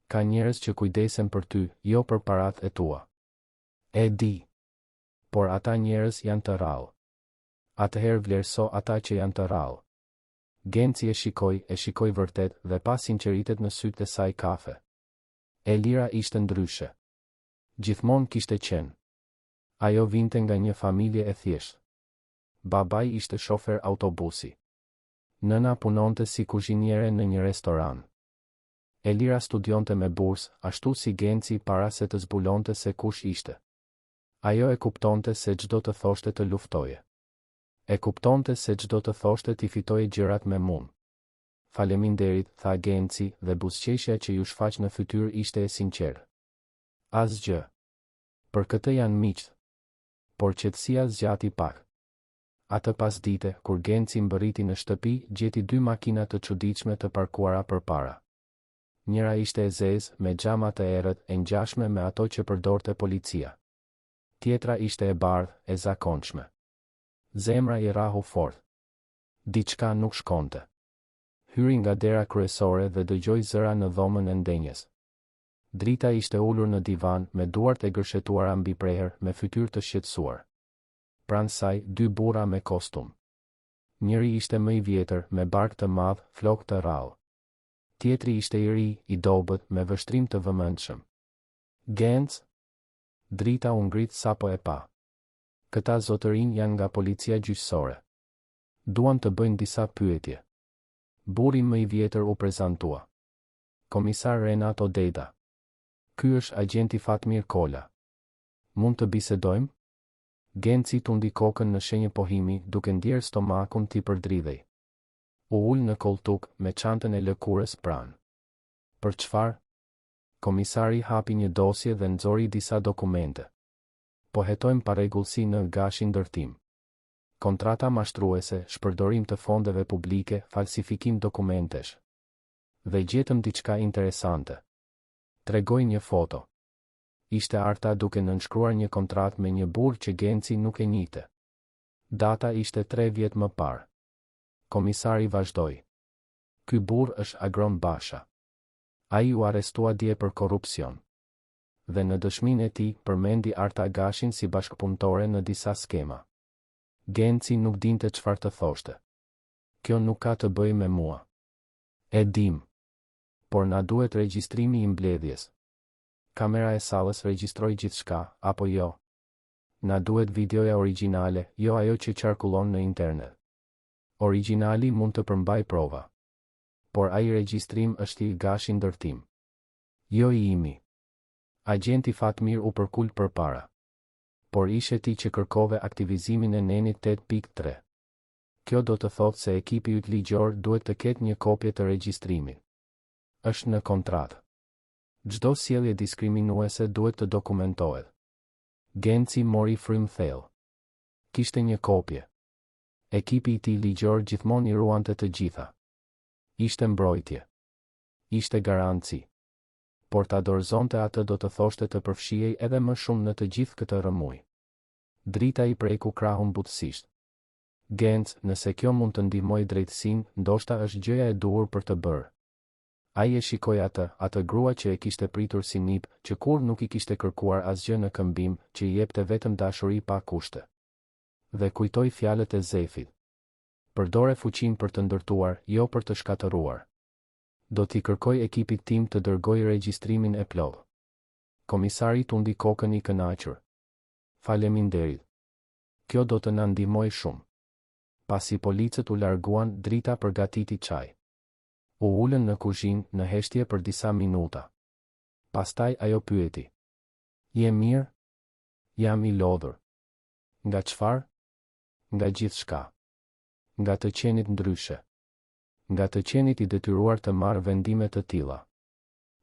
Ka njerëz që kujdesen për ty, jo për paratë e tua. E di. Por ata njerëz janë të rrallë. Atëherë vlerëso ata që janë të rrallë. Genci e shikoi vërtet dhe pa sinqeritet në sytë e saj kafe. Elira ishte ndryshe. Gjithmonë kishte qenë. Ajo vinte nga një familje e thjeshtë. Babai ishte shofer autobusi. Nëna punonte si kuzhiniere në një restoran. Elira studionte me bursë, ashtu si Genci para se të zbulonte se kush ishte. Ajo e kuptonte se çdo të thoshte të luftoje. E kuptonte se çdo të thoshte t'i fitoje gjërat me mund. Faleminderit, tha Genci, dhe buzëqeshja që ju shfaq në fytyrë ishte e sinqertë. Asgjë. Për këtë janë miqtë. Por qetësia zgjati pak. Atë pasdite, kur Genci mbërriti në shtëpi, gjeti 2 makina të çuditshme të parkuara përpara. Njëra ishte e zezë, me xhama të errët, e ngjashme me ato që përdorte policia. Tjetra ishte e bardhë, e zakonshme. Zemra i rahu fort. Diçka nuk shkonte. Hyri nga dera kryesore dhe dëgjoi zëra në dhomën e ndenjes. Drita ishte ulur në divan, me duart e gërshetuara mbi preher, me fytyrë të shqetësuar. Pranë saj, 2 burra me kostum. Njëri ishte më i vjetër, me bark të madh, flokë të rrallë. Tjetri ishte i ri, i dobët, me vështrim të vëmendshëm. Genc? Drita u ngrit sapo e pa. Këta zotërin janë nga policia gjyqësore. Duan të bëjnë disa pyetje. Burri më i vjetër u prezantua. Komisar Renato Deda. Ky është agenti Fatmir Kola. Mund të bisedojmë? Genci tundi kokën në shenjë pohimi, duke ndjerë stomakun t'i përdridhej. U ul në koltuk, me çantën e lëkurës pranë. Për çfarë? Komisari hapi një dosje dhe nxori disa dokumente. Po hetojmë parregullsi në gashin ndërtim. Kontrata mashtruese, shpërdorim të fondeve publike, falsifikim dokumentesh. Dhe gjetëm diçka interesante. Tregoi një foto. Ishte Arta duke nënshkruar një kontratë me një burr që Genci nuk e njihte. Data ishte 3 vjet më parë. Komisari vazhdoi. Ky burr është Agron Basha. Ai u arrestua dje për korrupsion. Dhe në dëshminë e tij përmendi Arta Gashin si bashkëpunëtore në disa skema. Genci nuk dinte çfarë të thoshte. Kjo nuk ka të bëjë me mua. E dim. Por na duhet regjistrimi i mbledhjes. Kamera e sallës regjistroi gjithçka, apo jo? Na duhet videoja origjinale, jo ajo që qarkullon në internet. Origjinali mund të përmbaj prova. Por ai regjistrim është i Gashi ndërtim. Jo i imi. Agenti Fatmir u përkul përpara. Por ishe ti që kërkove aktivizimin e nenit 8.3. Kjo do të thotë se ekipi yt ligjor duhet të ketë një kopje të regjistrimit. Është në kontratë. Çdo sjellje diskriminuese duhet të dokumentohet. Genci mori frym thellë. Kishte një kopje. Ekipi i tij ligjor gjithmonë i ruante të gjitha. Ishte mbrojtje. Ishte garanci. Por ta dorëzonte atë do të thoshte të përfshihej edhe më shumë në të gjithë këtë rrëmuj. Drita i preku krahun butësisht. Genc, nëse kjo mund të ndihmoj drejtësinë, ndoshta është gjëja e duhur për të bërë. Ai e shikoi atë grua që e kishte pritur si nip, që kur nuk i kishte kërkuar asgjë në këmbim, që i jepte vetëm dashuri pa kushte. Dhe kujtoi fjalët e Zefit. Përdore fuqinë për të ndërtuar, jo për të shkatëruar. Do t'i kërkoj ekipit tim të dërgoj regjistrimin e plotë. Komisari tundi kokën i kënaqur. Faleminderit. Kjo do të na ndihmoj shumë. Pasi policët u larguan, Drita përgatiti çaj. U ulën në kuzhinë në heshtje për disa minuta. Pastaj ajo pyeti. Je mirë? Jam i lodhur. Nga çfarë? Nga gjithçka. Nga të qenit ndryshe. Nga të qenit i detyruar të marrë vendime të tilla.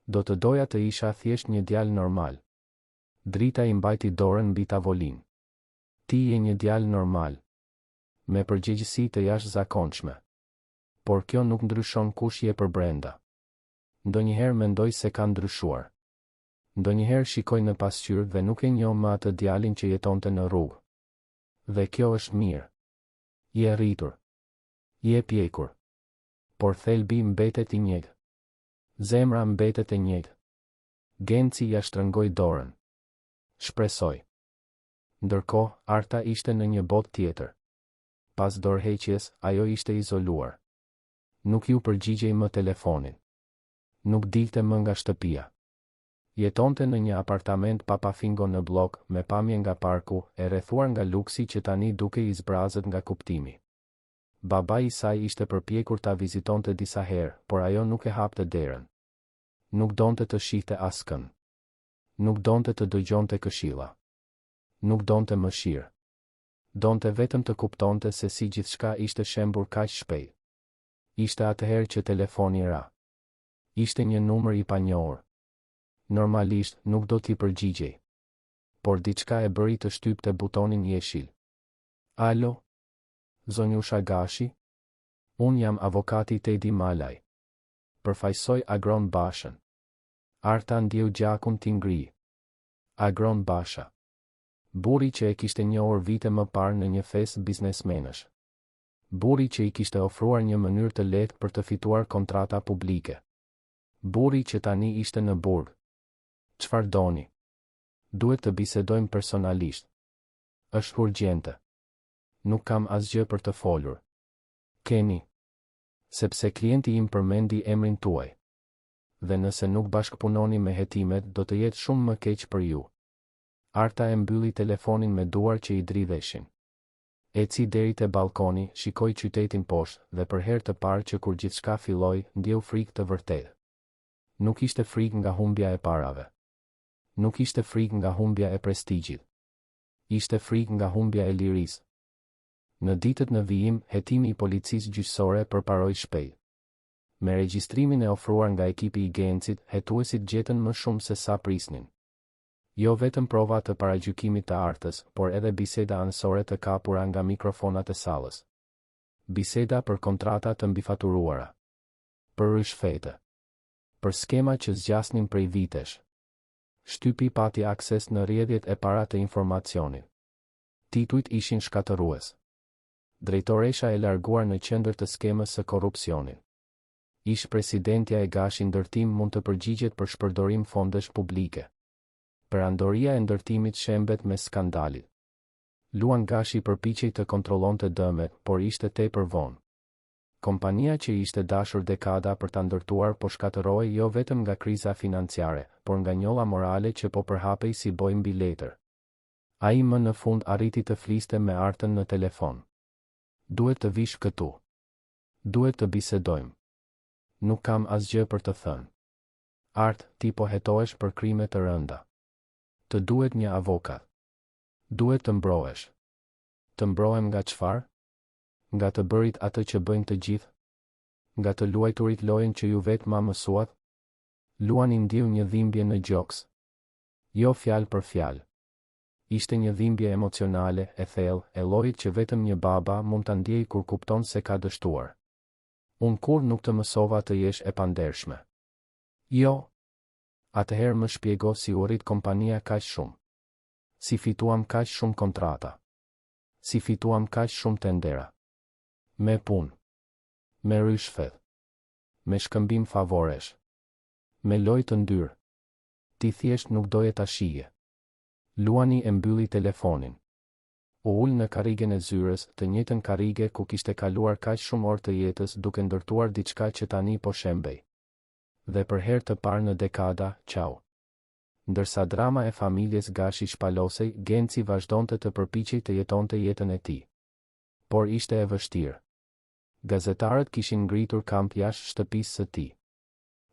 Do të doja të isha thjesht një djalë normal. Drita i mbajti dorën mbi tavolinë. Ti je një djalë normal. Me përgjegjësi të jashtëzakonshme. Por kjo nuk ndryshon kush je për brenda. Ndonjëherë mendoj se ka ndryshuar. Ndonjëherë shikoj në pasqyrë dhe nuk e njoh më atë djalin që jetonte në rrugë. Dhe kjo është mirë. Je rritur. Je pjekur. Por thelbi mbetet i njëjtë. Zemra mbetet e njëjtë. Genci ja shtrëngoi dorën. Shpresoj. Ndërkohë, Arta ishte në një botë tjetër. Pas dorëheqjes, ajo ishte izoluar. Nuk ju përgjigjej më telefonin. Nuk dilte më nga shtëpia. Jetonte në një apartament pa pafingo në blok, me pamje nga parku, e rrethuar nga luksi që tani duke i zbrazët nga kuptimi. Babai i saj ishte përpjekur ta vizitonte disa herë, por ajo nuk e hapte derën. Nuk donte të shihte askën. Nuk donte të dëgjonte këshilla. Nuk donte mëshirë. Donte vetëm të kuptonte se si gjithçka ishte shembur kaq shpejt. Ishte atëherë që telefoni ra. Ishte një numër i panjohur. Normalisht nuk do t'i përgjigjej. Por diçka e bëri të shtypte butonin jeshil. Alo? Zonjusha Gashi? Unë jam avokati Tedi Malaj. Përfaqësoj Agron Bashën. Arta ndjeu gjakun t'i ngri. Agron Basha. Burri që e kishte njohur vite më parë në një festë biznesmenësh. Burri që i kishte ofruar një mënyrë të lehtë për të fituar kontrata publike. Burri që tani ishte në burg. Çfarë doni? Duhet të bisedojmë personalisht. Është urgjente. Nuk kam asgjë për të folur. Keni. Sepse klienti im përmendi emrin tuaj. Dhe nëse nuk bashkëpunoni me hetimet, do të jetë shumë më keq për ju. Arta e mbylli telefonin me duar që i dridheshin. Eci deri te balkoni, shikoi qytetin poshtë dhe për herë të parë që kur gjithçka filloi, ndjeu frikë të vërtetë. Nuk ishte frikë nga humbja e parave. Nuk ishte frikë nga humbja e prestigjit. Ishte frikë nga humbja e lirisë. Në ditët në vijim, hetimi i policisë gjyqësore përparoi shpejt. Me regjistrimin e ofruar nga ekipi i Gencit, hetuesit gjetën më shumë se sa prisnin. Jo vetëm prova të paragjykimit të Artës, por edhe biseda anësore të kapura nga mikrofonat e sallës. Biseda për kontrata të mbifaturuara. Për rishfete. Për skema që zgjasnin prej vitesh. Shtypi pati akses në rrjedhjet e para të informacionit. Titujt ishin shkatërues. Drejtoresha e larguar në qendër të skemës së korrupsionit. Ish presidentja e Gashi ndërtim mund të përgjigjet për shpërdorim fondesh publike. Perandoria e ndërtimit shembet me skandalit. Luan Gashi përpiqej të kontrollonte dëmet, por ishte tepër vonë. Kompania që ishte dashur dekada për ta ndërtuar po shkatërroi jo vetëm nga kriza financiare, por nga njolla morale që po përhapej si boj mbi letër. Ai më në fund arriti të fliste me Artën në telefon. Duhet të vish këtu. Duhet të bisedojmë. Nuk kam asgjë për të thënë. Art, ti po hetohesh për krime të rënda. Të duhet një avokat. Duhet të mbrohesh. Të mbrohem nga çfarë? Nga të bërit atë që bëjnë të gjithë? Nga të luajturit lojën që ju vetë ma mësuat? Luani ndjeu një dhimbje në gjoks. Jo fjalë për fjalë. Ishte një dhimbje emocionale, e thellë, e llojit që vetëm një baba mund ta ndjejë kur kupton se ka dështuar. Unë kur nuk të mësova të jesh e pandershme. Jo. Atëherë më shpjego si u rrit kompania kaq shumë. Si fituam kaq shumë kontrata. Si fituam kaq shumë tendera. Me punë. Me ryshfet. Me shkëmbim favoresh. Me lojë të ndyrë. Ti thjesht nuk doje ta shije. Luani e mbylli telefonin. U ul në karrigen e zyrës, të njëjtën karrige ku kishte kaluar kaq shumë orë të jetës duke ndërtuar diçka që tani po shembej. Dhe për herë të parë në dekada, çau. Ndërsa drama e familjes Gashi shpalosej, Genci vazhdonte të përpiqej të jetonte jetën e tij. Por ishte e vështirë. Gazetarët kishin ngritur kamp jashtë shtëpisë së tij.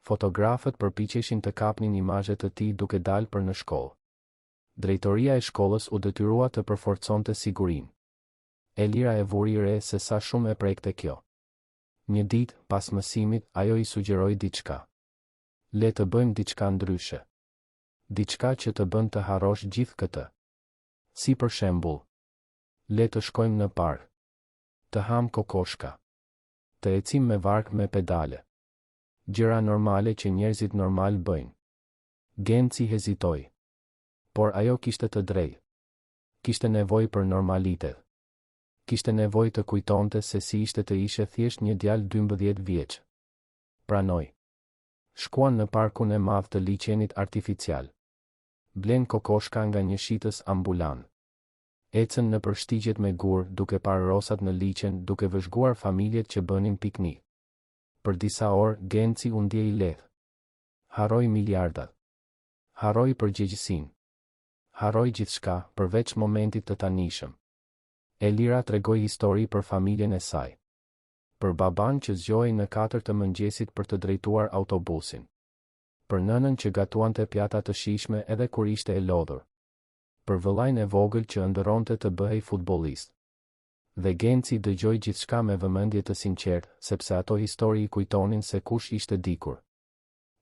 Fotografët përpiqeshin të kapnin imazhe të tij duke dalë për në shkollë. Drejtoria e shkollës u detyrua të përforconte sigurinë. Elira e vuri re se sa shumë e prekte kjo. Një ditë, pas mësimit, ajo i sugjeroi diçka. Le të bëjmë diçka ndryshe. Diçka që të bën të harrosh gjithë këtë. Si për shembull, le të shkojmë në park. Të ham kokoshka. Të ecim me varg me pedale. Gjëra normale që njerëzit normal bëjnë. Genci hezitoi. Por ajo kishte të drejtë. Kishte nevojë për normalitet. Kishte nevojë të kujtonte se si ishte të ishe thjesht një djalë 12 vjeç. Pranoi. Shkuan në parkun e madh të liçenit artificial. Blen kokoshka nga një shitës ambulant. Ecën në përshtigjet me gur, duke parë rosat në liçen, duke vëzhguar familjet që bënin piknik. Për disa orë, Genci u ndjej lehtë. Harroi miliardat. Harroi përgjegjësinë. Harroi gjithçka, përveç momentit të tanishëm. Elira tregoi histori për familjen e saj. Për baban që zgjohej në 4 të mëngjesit për të drejtuar autobusin. Për nënën që gatuante pjata të shijshme edhe kur ishte e lodhur. Për vëllain e vogël që ëndërronte të bëhej futbollist. Dhe Genci dëgjoi gjithçka me vëmendje të sinqertë, sepse ato histori i kujtonin se kush ishte dikur.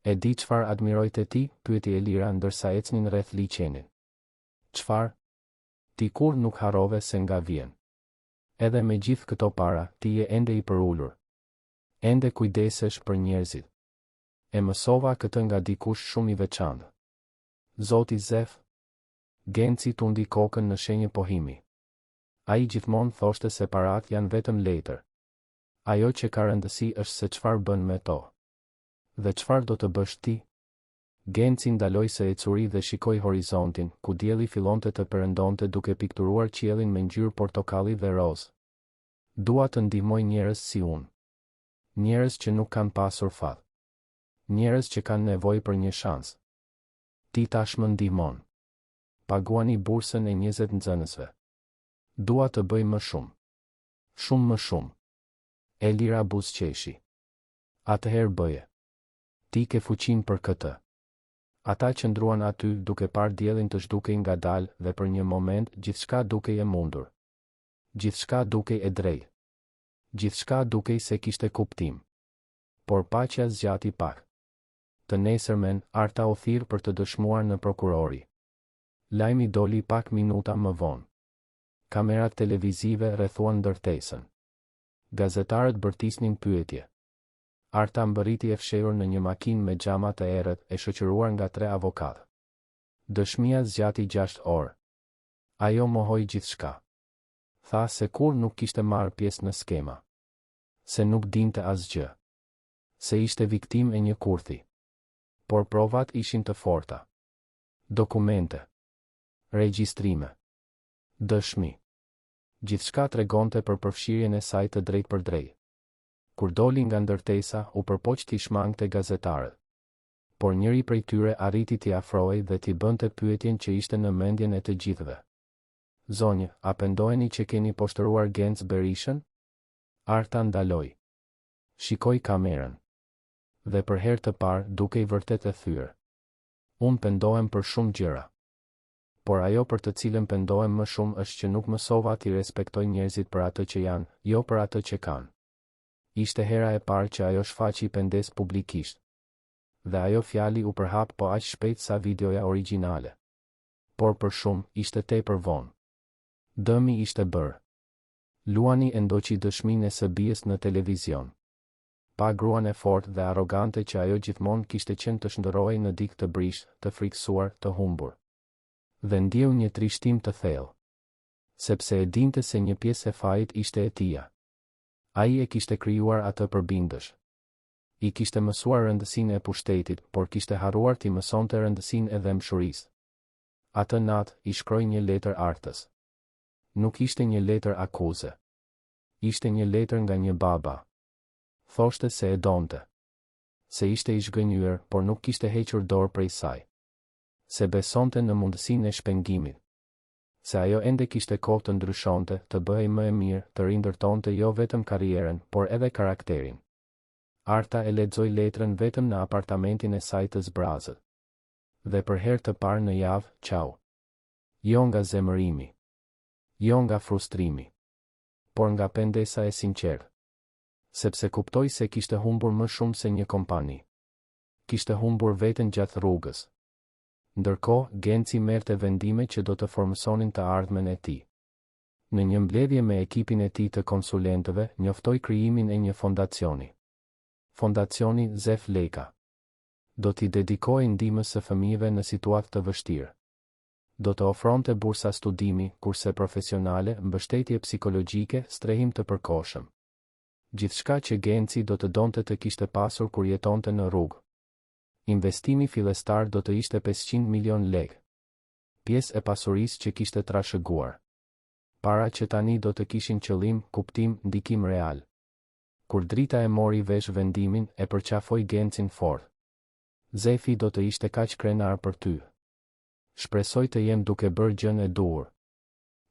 E di çfarë admiroj te ti? Pyeti Elira ndërsa ecnin rreth liçenit. Çfarë? Ti kur nuk harrove se nga vjen. Edhe me gjithë këto para, ti je ende i përullur. Ende kujdesesh për njerëzit. E mësova këtë nga dikush shumë i veçantë. Zoti Zef. Genci tundi kokën në shenjë pohimi. Ai gjithmonë thoshte se parat janë vetëm letër. Ajo që ka rëndësi është se çfarë bën me to. Dhe çfarë do të bësh ti? Genci ndaloi së ecuri dhe shikoi horizontin, ku dielli fillonte të perëndonte duke pikturuar qiellin me ngjyrë portokalli dhe rozë. Dua të ndihmoj njerëz si unë. Njerëz që nuk kanë pasur fat. Njerëz që kanë nevojë për një shans. Ti tash më ndihmon. Paguani bursën e 20 nxënësve. Dua të bëj më shumë. Shumë më shumë. Elira buzëqeshi. Atëherë bëje. Ti ke fuqinë për këtë. Ata qëndruan aty duke parë diellin të zhdukej ngadalë dhe për një moment gjithçka dukej e mundur. Gjithçka dukej e drejtë. Gjithçka dukej se kishte kuptim. Por paqja zgjati pak. Të nesërmen, Arta u thirr për të dëshmuar në prokurori. Lajmi doli pak minuta më vonë. Kamerat televizive rrethuan ndërtesën. Gazetarët bërtisnin pyetje. Arta mbërriti e fshehur në një makinë me xhama të errët e shoqëruar nga 3 avokatë. Dëshmia zgjati 6 orë. Ajo mohoi gjithçka. Tha se kur nuk kishte marrë pjesë në skema. Se nuk dinte asgjë. Se ishte viktimë e një kurthi. Por provat ishin të forta. Dokumente. Regjistrime. Dëshmi. Gjithçka tregonte për përfshirjen e saj të drejtë për drejtë. Kur doli nga ndërtesa, u përpoq t'i shmangte gazetarët. Por njëri prej tyre arriti t'i afrohej dhe t'i bënte pyetjen që ishte në mendjen e të gjithëve. Zonjë, a pendoheni që keni poshtëruar Genc Berishën? Arta ndaloi. Shikoi kamerën. Dhe për herë të parë dukej vërtet e thyer. Unë pendohem për shumë gjëra. Por ajo për të cilën pendohem më shumë është që nuk mësova t'i respektoj njerëzit për atë që janë, jo për atë që kanë. Ishte hera e parë që ajo shfaqi pendes publikisht. Dhe ajo fjali u përhap po aq shpejt sa videoja origjinale. Por për shumë, ishte tepër vonë. Dëmi ishte bërë. Luani e ndoqi dëshminë e së bijës në televizion. Pa gruan e fortë dhe arrogante që ajo gjithmonë kishte qenë të shndërrohej në dikë të brish, të frikësuar, të humbur. Dhe ndjeu një trishtim të thellë. Sepse e dinte se një pjesë e fajit ishte e tija. Ai e kishte krijuar atë për bindësh. I kishte mësuar rëndësinë e pushtetit, por kishte harruar t'i mësonte rëndësinë e dëmshurisë. Atë natë i shkroi një letër Artës. Nuk ishte një letër akuze. Ishte një letër nga një baba. Thoshte se e donte. Se ishte i zhgënjur, por nuk kishte hequr dorë prej saj. Se besonte në mundësinë e shpengimit. Se ajo ende kishte kohë të ndryshonte, të bëhej më e mirë, të rindërtonte jo vetëm karrierën, por edhe karakterin. Arta e lexoi letrën vetëm në apartamentin e saj të zbrazët. Dhe për herë të parë në javë, qau. Jo nga zemërimi. Jo nga frustrimi. Por nga pendesa e sinqertë. Sepse kuptoi se kishte humbur më shumë se një kompani. Kishte humbur veten gjatë rrugës. Ndërkohë, Genci merrte vendime që do të formësonin të ardhmen e tij. Në një mbledhje me ekipin e tij të konsulentëve, njoftoi krijimin e një fondacioni. Fondacioni Zef Leka. Do t'i dedikohej ndihmës së fëmijëve në situatë të vështirë. Do të ofronte bursa studimi, kurse profesionale, mbështetje psikologjike, strehim të përkohshëm. Gjithçka që Genci do të donte të kishte pasur kur jetonte në rrugë. Investimi fillestar do të ishte 500 milion lekë. Pjesë e pasurisë që kishte trashëguar. Para që tani do të kishin qëllim, kuptim, ndikim real. Kur drita e mori vesh vendimin, e përqafoi Gencin fort. Zefi do të ishte kaq krenar për ty. Shpresoj të jem duke bërë gjën e duhur.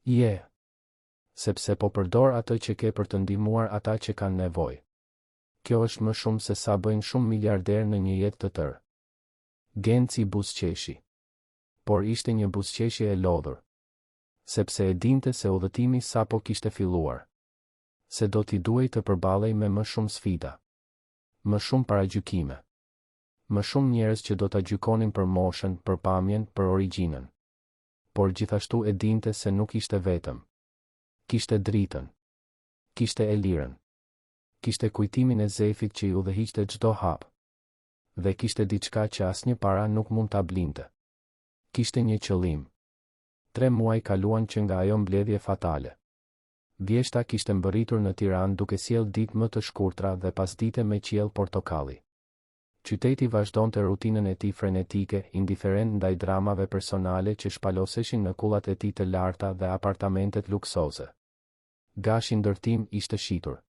Je. Sepse po përdor atë që ke për të ndihmuar ata që kanë nevojë. Kjo është më shumë se sa bëjnë shumë miliarderë në një jetë të tërë. Genci buzëqeshi. Por ishte një buzëqeshje e lodhur. Sepse e dinte se udhëtimi sapo kishte filluar. Se do t'i duhej të përballej me më shumë sfida. Më shumë paragjykime. Më shumë njerëz që do ta gjykonin për moshën, për pamjen, për origjinën. Por gjithashtu e dinte se nuk ishte vetëm. Kishte dritën. Kishte e lirën. Kishte kujtimin e Zefit që i udhëhiqte çdo hap. Dhe kishte diçka që asnjë para nuk mund ta blinte. Kishte një qëllim. 3 muaj kaluan që nga ajo mbledhje fatale. Vjeshta kishte mbërritur në Tiranë duke sjell ditë më të shkurtra dhe pasdite me qiell portokalli. Qyteti vazhdonte rutinën e tij frenetike, indiferent ndaj dramave personale që shpaloseshin në kullat e tij të larta dhe apartamentet luksoze. Gashi ndërtim ishte shitur.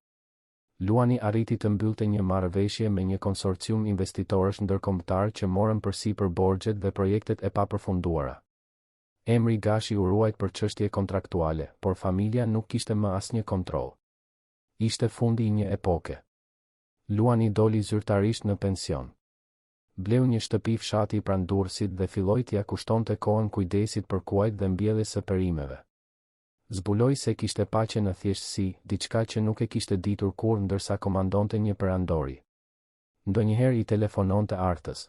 Luani arriti të mbyllte një marrëveshje me një konsorcium investitorësh ndërkombëtar që morën përsipër borxhet dhe projektet e papërfunduara. Emri Gashi u ruajt për çështje kontraktuale, por familja nuk kishte më asnjë kontroll. Ishte fundi i një epoke. Luani doli zyrtarisht në pension. Bleu një shtëpi fshati pranë Durrësit dhe filloi t'ia kushtonte kohën kujdesit për kuajt dhe mbjelljes së perimeve. Zbuloi se kishte paqe në thjeshtësi, diçka që nuk e kishte ditur kur ndërsa komandonte një perandori. Ndonjëherë i telefononte Artës.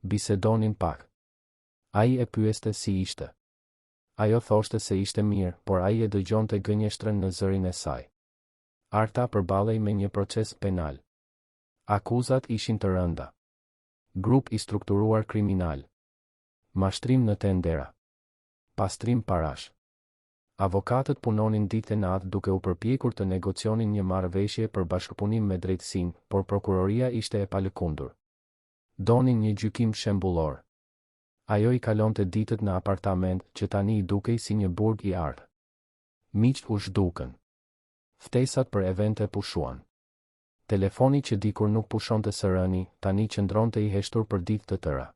Bisedonin pak. Ai e pyeste si ishte. Ajo thoshte se ishte mirë, por ai e dëgjonte gënjeshtrën në zërin e saj. Arta përballej me një proces penal. Akuzat ishin të rënda. Grup i strukturuar kriminal. Mashtrim në tendera. Pastrim parash. Avokatët punonin ditë e natë duke u përpjekur të negocionin një marrëveshje për bashkëpunim me drejtësinë, por prokuroria ishte e palëkundur. Donin një gjykim shembullor. Ajo i kalonte ditët në apartament që tani i dukej si një burg i art. Miqt u zhdukën. Ftesat për evente pushuan. Telefoni që dikur nuk pushonte së rëni, tani qëndronte i heshtur për ditë të tëra.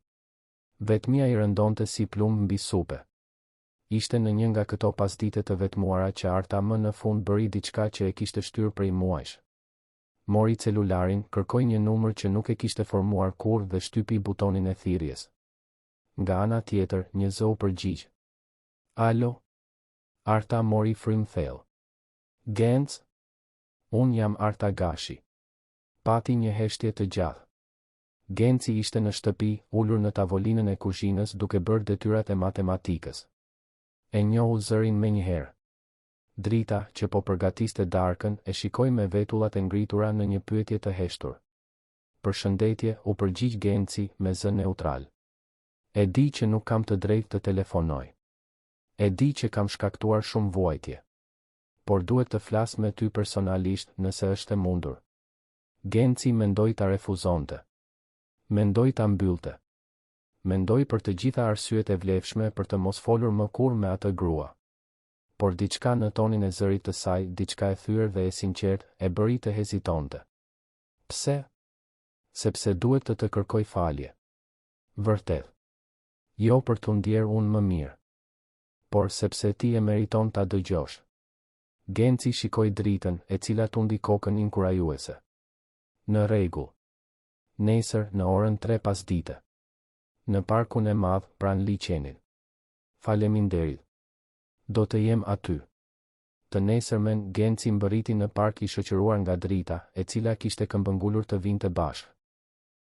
Vetmia i rëndonte si plumb mbi supe. Ishte në një nga këto pasdite të vetmuara që Arta më në fund bëri diçka që e kishte shtyr prej muajsh. Mori celularin, kërkoi një numër që nuk e kishte formuar kurrë dhe shtypi butonin e thirrjes. Nga ana tjetër, një zë u përgjigj. Alo? Arta mori frym thellë. Genc? Unë jam Arta Gashi. Pati një heshtje të gjatë. Genci ishte në shtëpi, ulur në tavolinën e kuzhinës duke bërë detyrat e matematikës. E njohu zërin menjëherë. Drita, që po përgatiste darkën, e shikoi me vetullat e ngritura në një pyetje të heshtur. Përshëndetje, u përgjigj Genci me zë neutral. E di që nuk kam të drejtë të telefonoj. E di që kam shkaktuar shumë vuajtje. Por duhet të flas me ty personalisht nëse është e mundur. Genci mendoi ta refuzonte. Mendoi ta mbyllte. Mendoi për të gjitha arsyet e vlefshme për të mos folur më kurrë me atë grua. Por diçka në tonin e zërit të saj, diçka e thyer dhe e sinqert, e bëri të hezitonte. Pse? Sepse duhet të kërkoj falje. Vërtet. Jo për t'u ndjer unë më mirë. Por sepse ti e meriton ta dëgjosh. Genci shikoi Dritën, e cila tundi kokën inkurajuese. Në rregull. Nesër në orën 3 pasdite. Në parkun e madh pranë liçenit. Faleminderit. Do të jem aty. Të nesërmen Genci mbërriti në park i shoqëruar nga Drita, e cila kishte këmbëngulur të vinte bashkë.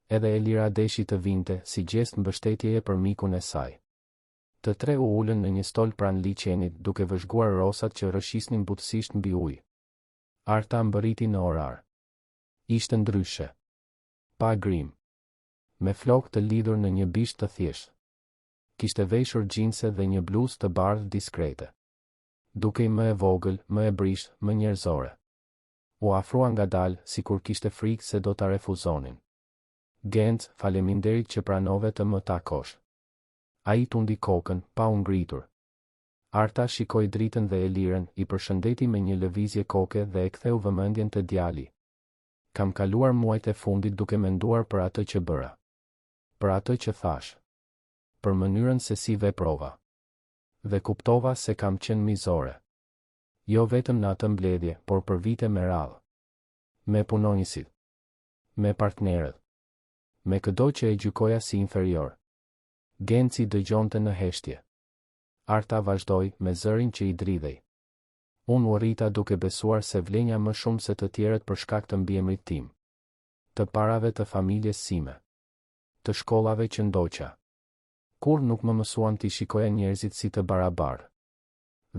Edhe Elira deshi të vinte si gjest mbështetjeje për mikun e saj. Të tre u ulën në një stol pranë liçenit duke vëzhguar rosat që rrëshisnin butësisht mbi ujë. Arta mbërriti në orar. Ishte ndryshe. Pa grim. Me flokë të lidhur në një bisht të thjeshtë. Kishte veshur gjinse dhe një bluzë të bardhë diskrete. Dukej më e vogël, më e brisht, më njerëzore. U afrua ngadalë, sikur kishte frikë se do ta refuzonin. Genc, faleminderit që pranove të më takosh. Ai tundi kokën, pa u ngritur. Arta shikoi Dritën dhe Elirën, i përshëndeti me një lëvizje koke dhe e ktheu vëmendjen te djali. Kam kaluar muajt e fundit duke menduar për atë që bëra. Për atë që thash. Për mënyrën se si veprova. Dhe kuptova se kam qenë mizore. Jo vetëm në atë mbledhje, por për vite me radhë. Me punonjësit. Me partnerët. Me këdo që e gjykoja si inferior. Genci dëgjonte në heshtje. Arta vazhdoi me zërin që i dridhej. Unë u rrita duke besuar se vlenja më shumë se të tjerët për shkak të mbiemrit tim. Të parave të familjes sime. Të shkollave që ndoqa. Kur nuk më mësuan t'i shikoja njerëzit si të barabarë.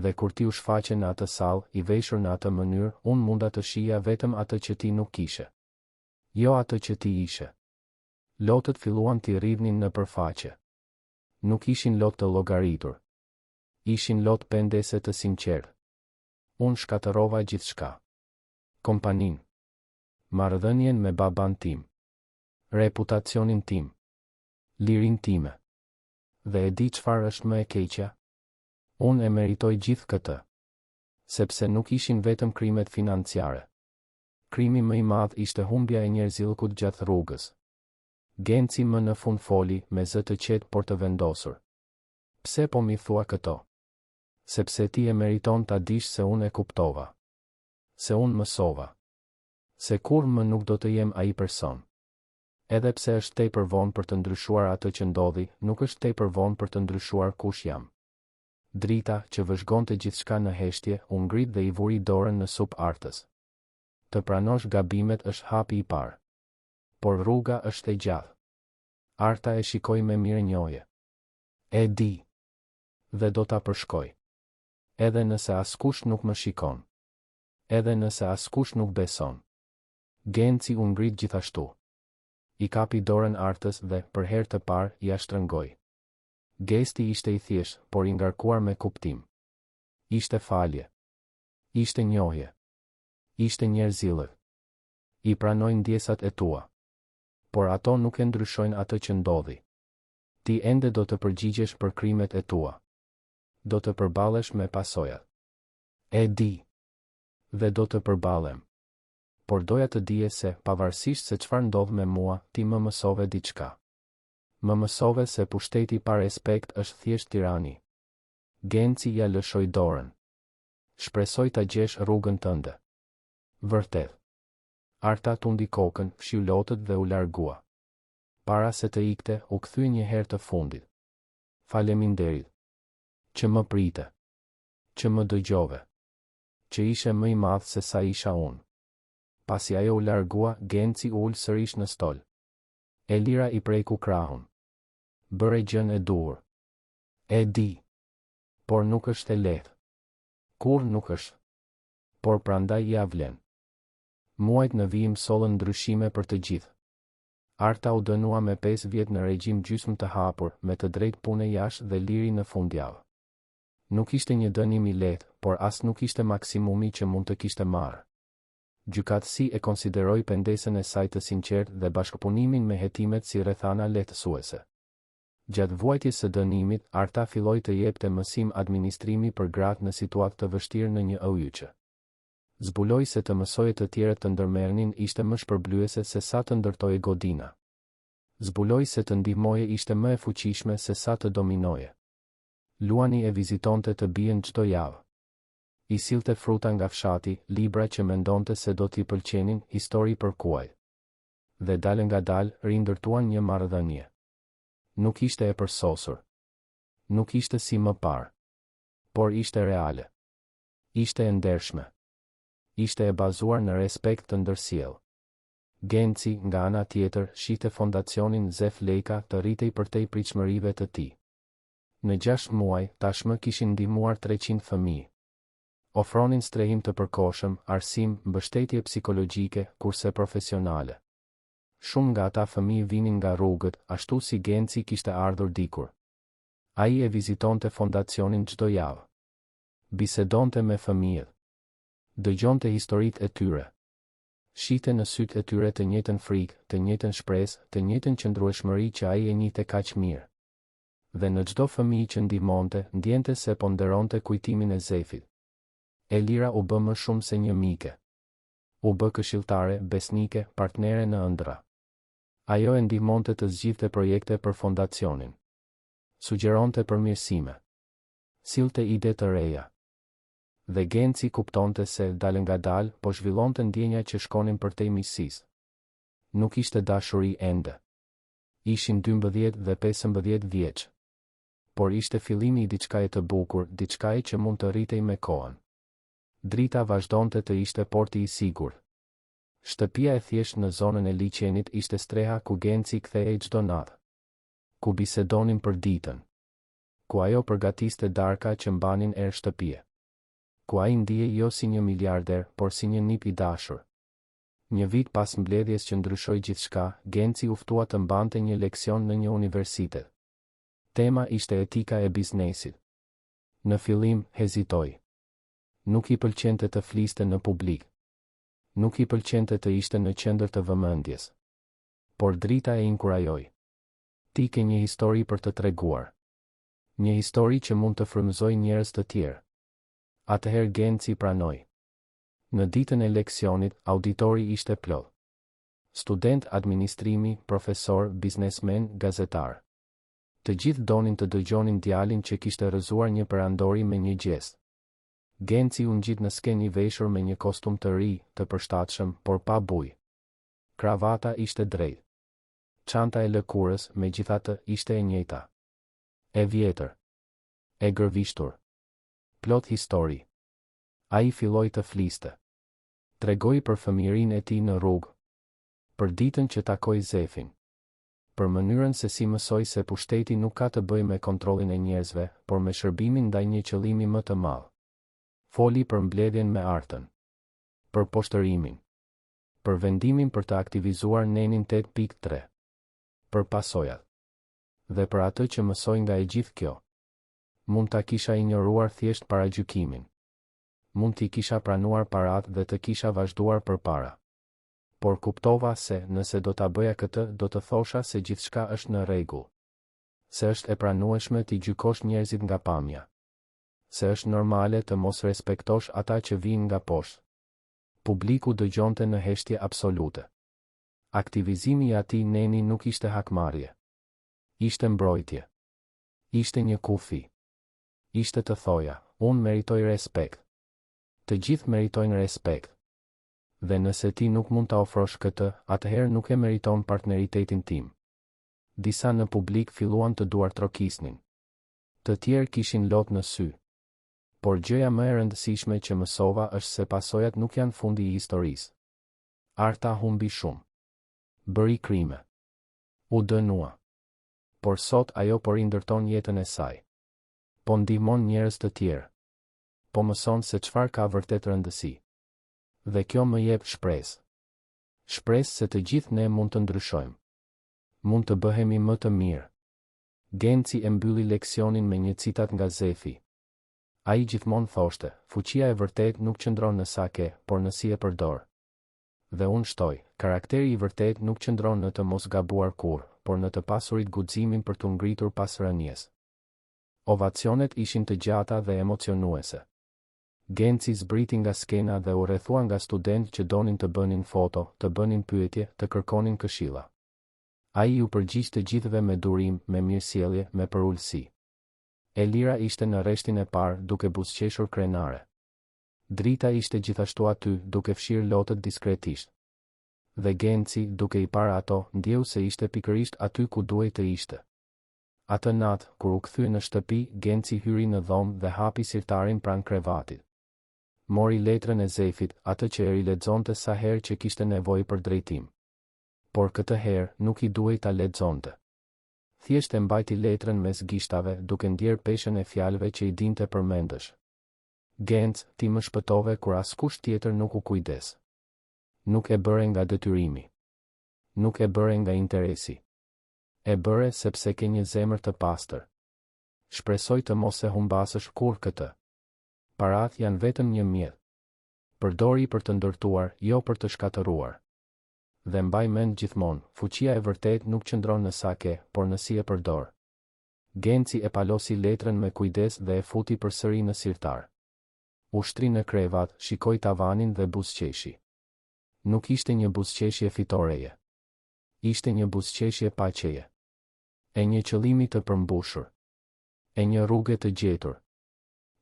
Dhe kur ti u shfaqe në atë sallë, i veshur në atë mënyrë, unë munda të shija vetëm atë që ti nuk kishe. Jo atë që ti ishe. Lotët filluan t'i rridhnin në përfaqe. Nuk ishin lot të llogaritur. Ishin lot pendese të sinqertë. Unë shkatërova gjithçka. Kompanin. Marrëdhënien me baban tim. Reputacionin tim. Lirin time. Dhe e di çfarë është më e keqja? Unë e meritoj gjithë këtë. Sepse nuk ishin vetëm krimet financiare. Krimi më i madh ishte humbja e njerëzillëkut gjatë rrugës. Genci më në fund foli me zë të qetë por të vendosur. Pse po mi thua këto? Sepse ti e meriton ta dish se unë e kuptova. Se unë mësova. Se kur më nuk do të jem ai person. Edhe pse është tepër vonë për të ndryshuar atë që ndodhi, nuk është tepër vonë për të ndryshuar kush jam. Drita, që vëzhgonte gjithçka në heshtje, u ngrit dhe i vuri dorën në sup Artës. Të pranosh gabimet është hapi i parë. Por rruga është e gjatë. Arta e shikoi me mirënjohje. E di. Dhe do ta përshkoj. Edhe nëse askush nuk më shikon. Edhe nëse askush nuk beson. Genci u ngrit gjithashtu. I kapi dorën Artës dhe, për herë të parë, ja shtrëngoi. Gesti ishte i thjeshtë, por i ngarkuar me kuptim. Ishte falje. Ishte njohje. Ishte njerëzillë. I pranoj ndjesat e tua. Por ato nuk e ndryshojnë atë që ndodhi. Ti ende do të përgjigjesh për krimet e tua. Do të përballesh me pasojat. E di. Dhe do të përballem. por doja të dije se, pavarësisht se çfarë ndodh me mua, ti më mësove diçka. Më mësove se pushteti pa respekt është thjesht tirani. Genci ja lëshoi dorën. Shpresoj ta gjesh rrugën tënde. Vërtet. Arta tundi kokën, fshiu lotët dhe u largua. Para se të ikte, u kthye një herë të fundit. Faleminderit. Që më prite. Që më dëgjove. Që ishe më i madh se sa isha unë. Pasi ajo u largua, Genci ul sërish në stol. Elira i preku krahun. Bëre gjën e duhur. E di. Por nuk është e lehtë. Kur nuk është. Por prandaj ja vlen. Muajt në vijim sollën ndryshime për të gjithë. Arta u dënua me 5 vjet në regjim gjysmë të hapur, me të drejtë pune jashtë dhe liri në fundjavë. Nuk ishte një dënim i lehtë, por as nuk ishte maksimumi që mund të kishte marrë. Gjykatësi e konsideroi pendesën e saj të sinqertë dhe bashkëpunimin me hetimet si rrethana lehtësuese. Gjatë vuajtjes së dënimit, Arta filloi të jepte mësim administrimi për gratë në situatë të vështirë në një ëyqë. Zbuloi se të mësoje të tjerët të ndërmerrnin ishte më shpërblyese se sa të ndërtoje godina. Zbuloi se të ndihmoje ishte më e fuqishme se sa të dominoje. Luani e vizitonte të bien çdo javë. I sillte fruta nga fshati, libra që mendonte se do t'i pëlqenin, histori për kuaj. Dhe dalë nga dalë, rindërtuan një marrëdhënie. Nuk ishte e përsosur. Nuk ishte si më parë. Por ishte reale. Ishte e ndershme. Ishte e bazuar në respekt të ndërsjellë. Genci, nga ana tjetër, shihte fondacionin Zef Lejka të rritej përtej pritshmërive të tij. Në 6 muaj, tashmë kishin ndihmuar 300 fëmijë. Ofronin strehim të përkohshëm, arsim, mbështetje psikologjike, kurse profesionale. Shumë nga ata fëmijë vinin nga rrugët, ashtu si Genci kishte ardhur dikur. Ai e vizitonte fondacionin çdo javë. Bisedonte me fëmijët. Dëgjonte historitë e tyre. Shihte në sytë e tyre të njëjtën frikë, të njëjtën shpresë, të njëjtën qëndrueshmëri që ai e njihte kaq mirë. Dhe në çdo fëmijë që ndihmonte, ndjente se ponderonte kujtimin e Zefit. Elira u bë më shumë se një mike. U bë këshilltare, besnike, partnere në ëndra. Ajo e ndihmonte të zgjidhte projekte për fondacionin. Sugjeronte përmirësime. Sillte ide të reja. Dhe Genci kuptonte se, dalë nga dalë, po zhvillonte ndjenja që shkonin përtej miqësisë. Nuk ishte dashuri ende. Ishin 12 dhe 15 vjeç. Por ishte fillimi i diçkaje të bukur, diçkaje që mund të rritej me kohën. Drita vazhdonte të ishte porti i sigurt. Shtëpia e thjeshtë në zonën e liçenit ishte streha ku Genci kthehej çdo natë. Ku bisedonin për ditën. Ku ajo përgatiste darka që mbanin erë shtëpie. Ku ai ndihej jo si një miliarder, por si një nip i dashur. Një vit pas mbledhjes që ndryshoi gjithçka, Genci u ftua të mbante një leksion në një universitet. Tema ishte etika e biznesit. Në fillim, hezitoi. Nuk i pëlqente të fliste në publik. Nuk i pëlqente të ishte në qendër të vëmendjes. Por drita e inkurajoi. Ti ke një histori për të treguar. Një histori që mund të frymëzojë njerëz të tjerë. Atëherë Genci pranoi. Në ditën e leksionit, auditori ishte plot. Student administrimi, profesor, biznesmen, gazetar. Të gjithë donin të dëgjonin djalin që kishte rrëzuar një perandori me një gjest. Genci u ngjit në skenë i veshur me një kostum të ri, të përshtatshëm, por pa bujë. Kravata ishte drejtë. Çanta e lëkurës, megjithatë, ishte e njëjta. E vjetër. E gërvishtur. Plot histori. Ai filloi të fliste. Tregoi për fëmijërinë e tij në rrugë. Për ditën që takoi Zefin. Për mënyrën se si mësoi se pushteti nuk ka të bëjë me kontrollin e njerëzve, por me shërbimin ndaj një qëllimi më të madh. Foli për mbledhjen me Artën. Për poshtërimin. Për vendimin për të aktivizuar nenin 8.3. Për pasojat. Dhe për atë që mësoi nga e gjithë kjo. Mund ta kisha injoruar thjesht paragjykimin. Mund t'i kisha pranuar parat dhe të kisha vazhduar përpara. Por kuptova se, nëse do ta bëja këtë, do të thosha se gjithçka është në rregull. Se është e pranueshme t'i gjykosh njerëzit nga pamja. Se është normale të mos respektosh ata që vijnë nga poshtë. Publiku dëgjonte në heshtje absolute. Aktivizimi i atij neni nuk ishte hakmarrje. Ishte mbrojtje. Ishte një kufi. Ishte të thoja, unë meritoj respekt. Të gjithë meritojnë respekt. Dhe nëse ti nuk mund ta ofrosh këtë, atëherë nuk e meriton partneritetin tim. Disa në publik filluan të duartrokisnin. Të tjerë kishin lot në sy. Por gjëja më e rëndësishme që mësova është se pasojat nuk janë fundi i historisë. Arta humbi shumë. Bëri krime. U dënua. Por sot ajo po rindërton jetën e saj. Po ndihmon njerëz të tjerë. Po mëson se çfarë ka vërtet rëndësi. Dhe kjo më jep shpresë. Shpresë se të gjithë ne mund të ndryshojmë. Mund të bëhemi më të mirë. Genci e mbylli leksionin me një citat nga Zefi. Ai gjithmonë thoshte, fuqia e vërtet nuk qëndron në sa ke, por në si e përdor. Dhe unë shtoj, karakteri i vërtet nuk qëndron në të mos gabuar kurrë, por në të pasurit guximin për të ngritur pas rënies. Ovacionet ishin të gjata dhe emocionuese. Genci zbriti nga skena dhe u rrethua nga studentë që donin të bënin foto, të bënin pyetje, të kërkonin këshilla. Ai u përgjigj të gjithëve me durim, me mirësjellje, me përulësi. Elira ishte në rreshtin e parë duke buzëqeshur krenare. Drita ishte gjithashtu aty duke fshirë lotët diskretisht. Dhe Genci, duke i parë ato, ndjeu se ishte pikërisht aty ku duhej të ishte. Atë natë, kur u kthye në shtëpi, Genci hyri në dhomë dhe hapi sirtarin pranë krevatit. Mori letrën e Zefit, atë që e rilexonte sa herë që kishte nevojë për drejtim. Por këtë herë nuk i duhej ta lexonte. Thjesht e mbajti letrën mes gishtave duke ndjer peshën e fjalëve që i dinte përmendësh. Genc, ti më shpëtove kur askush tjetër nuk u kujdes. Nuk e bëre nga detyrimi. Nuk e bëre nga interesi. E bëre sepse ke një zemër të pastër. Shpresoj të mos e humbasësh kurrë këtë. Paratë janë vetëm një mjet. Përdori për të ndërtuar, jo për të shkatëruar. Dhe mbaj mend gjithmonë, fuqia e vërtet nuk qëndron në sa ke, por në si e përdor. Genci e palosi letrën me kujdes dhe e futi përsëri në sirtar. Ushtri në krevat, shikoi tavanin dhe buzëqeshi. Nuk ishte një buzëqeshje fitoreje. Ishte një buzëqeshje paqeje. E një qëllimi të përmbushur. E një rrugë të gjetur.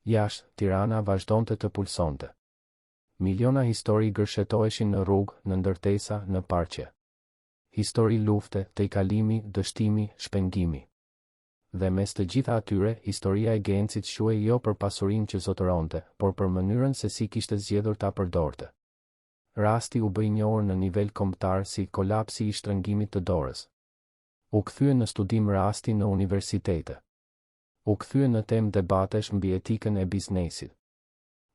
Jashtë, Tirana vazhdonte të pulsonte. Miliona histori gërshetoheshin në rrugë, në ndërtesa, në parqe. Histori lufte, tejkalimi, dështimi, shpengimi. Dhe mes të gjitha atyre, historia e Gencit shuhej jo për pasurinë që zotëronte, por për mënyrën se si kishte zgjedhur ta përdorte. Rasti u bë i njohur në nivel kombëtar si kolapsi i shtrëngimit të dorës. U kthye në studim rasti në universitete. U kthye në temë debatesh mbi etikën e biznesit.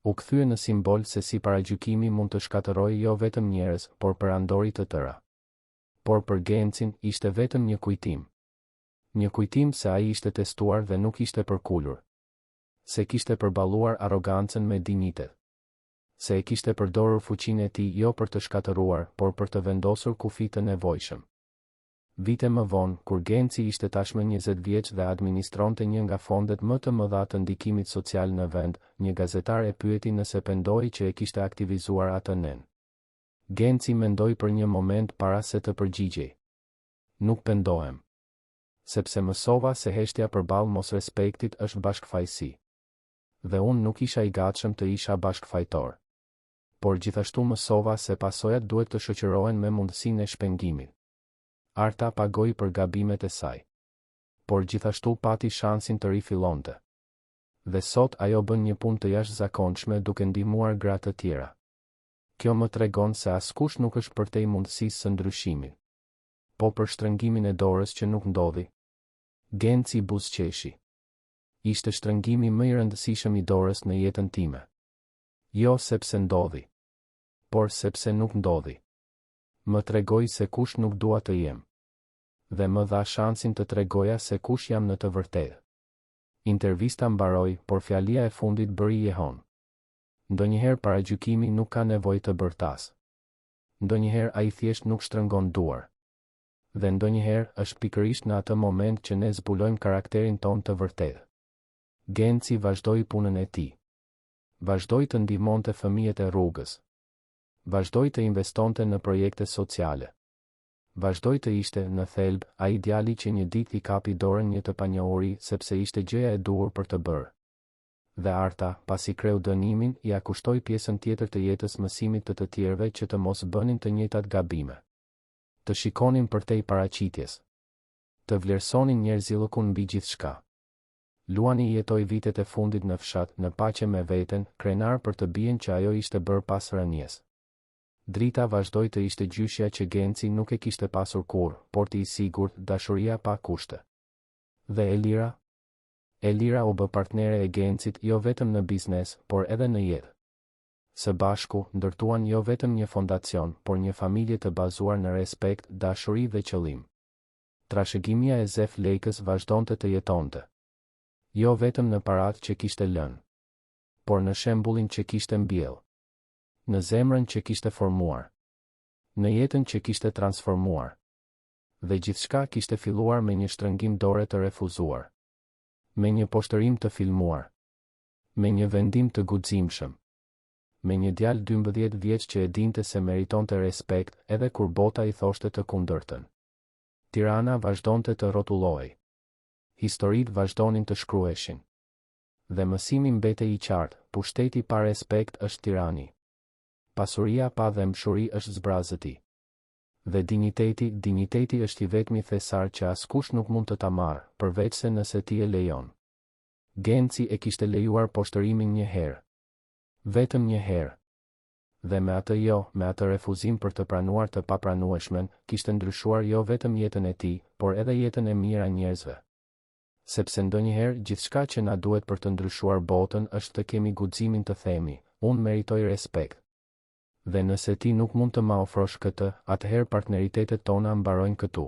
U kthye në simbol se si paragjykimi mund të shkatërrojë jo vetëm njerëz, por perandori të tëra. Por për Gencin ishte vetëm një kujtim. Një kujtim se ai ishte testuar dhe nuk ishte përkulur. Se kishte përballuar arrogancën me dinjitet. Se e kishte përdorur fuqinë e tij jo për të shkatëruar, por për të vendosur kufi të nevojshëm. Vite më vonë, kur Genci ishte tashmë 20 vjeç dhe administronte një nga fondet më të mëdha të ndikimit social në vend, një gazetar e pyeti nëse pendoi që e kishte aktivizuar atë nen. Genci mendoi për një moment para se të përgjigjej. Nuk pendohem. Sepse mësova se heshtja përballë mos respektit është bashkëfajësi. Dhe unë nuk isha i gatshëm të isha bashkëfajtor. Por gjithashtu mësova se pasojat duhet të shoqërohen me mundësinë e shpengimit. Arta pagoi për gabimet e saj. Por gjithashtu pati shansin të rifillonte. Dhe sot ajo bën një punë të jashtëzakonshme duke ndihmuar gra të tjera. Kjo më tregon se askush nuk është përtej mundësisë së ndryshimit. Po për shtrëngimin e dorës që nuk ndodhi. Genci buzëqeshi. Ishte shtrëngimi më i rëndësishëm i dorës në jetën time. Jo sepse ndodhi, por sepse nuk ndodhi. Më tregoi se kush nuk dua të jem. Dhe më dha shansin të tregoja se kush jam në të vërtetë. Intervista mbaroi, por fjalia e fundit bëri jehon. Ndonjëherë paragjykimi nuk ka nevojë të bërtas. Ndonjëherë ai thjesht nuk shtrëngon duar. Dhe ndonjëherë është pikërisht në atë moment që ne zbulojmë karakterin ton të vërtetë. Genci vazhdoi punën e tij. Vazhdoi të ndihmonte fëmijët e rrugës. Vazhdoi të investonte në projekte sociale. Vazhdoi të ishte, në thelb, ai djali që një ditë I kapi dorën një të panjohuri sepse ishte gjëja e duhur për të bërë. Dhe Arta, pasi kreu dënimin, I kushtoi pjesën tjetër të jetës mësimit të tjerëve që të mos bënin të njëjtat gabime. Të shikonin përtej paraqitjes. Të vlerësonin njerëzillëkun mbi gjithçka. Luani jetoi vitet e fundit në fshat, në paqe me veten, krenar për të bien që ajo ishte bërë pas rënies. Drita vazhdoi të ishte gjyshja që Genci nuk e kishte pasur kurrë, porti I sigurt, dashuria pa kushte. Dhe Elira? Elira u bë partnere e Gencit jo vetëm në biznes, por edhe në jetë. Së bashku, ndërtuan jo vetëm një fondacion, por një familje të bazuar në respekt, dashuri dhe qëllim. Trashëgimia e Zef Lekës vazhdonte të jetonte. Jo vetëm në paratë që kishte lënë, por në shembullin që kishte mbjell. Në zemrën që kishte formuar. Në jetën që kishte transformuar. Dhe gjithçka kishte filluar me një shtrëngim dore të refuzuar. Me një poshtërim të filmuar. Me një vendim të guximshëm. Me një djalë 12 vjeç që e dinte se meritonte respekt edhe kur bota I thoshte të kundërtën. Tirana vazhdonte të rrotullohej. Historitë vazhdonin të shkruheshin. Dhe mësimi mbetej I qartë, pushteti pa respekt është tirani. Pasuria pa dhemshuri është zbrazëti. Dhe digniteti është I vetmi thesar që askush nuk mund të ta marrë, përveç se nëse ti e lejon. Genci e kishte lejuar poshtërimin një herë. Vetëm një herë. Dhe me atë refuzim për të pranuar të papranueshmen, kishte ndryshuar jo vetëm jetën e tij, por edhe jetën e mira njerëzve. Sepse ndonjëherë gjithçka që na duhet për të ndryshuar botën është të kemi guximin të themi, unë meritoj respekt. Dhe nëse ti nuk mund të ma ofrosh këtë, atëherë partneritetet tona mbarojnë këtu.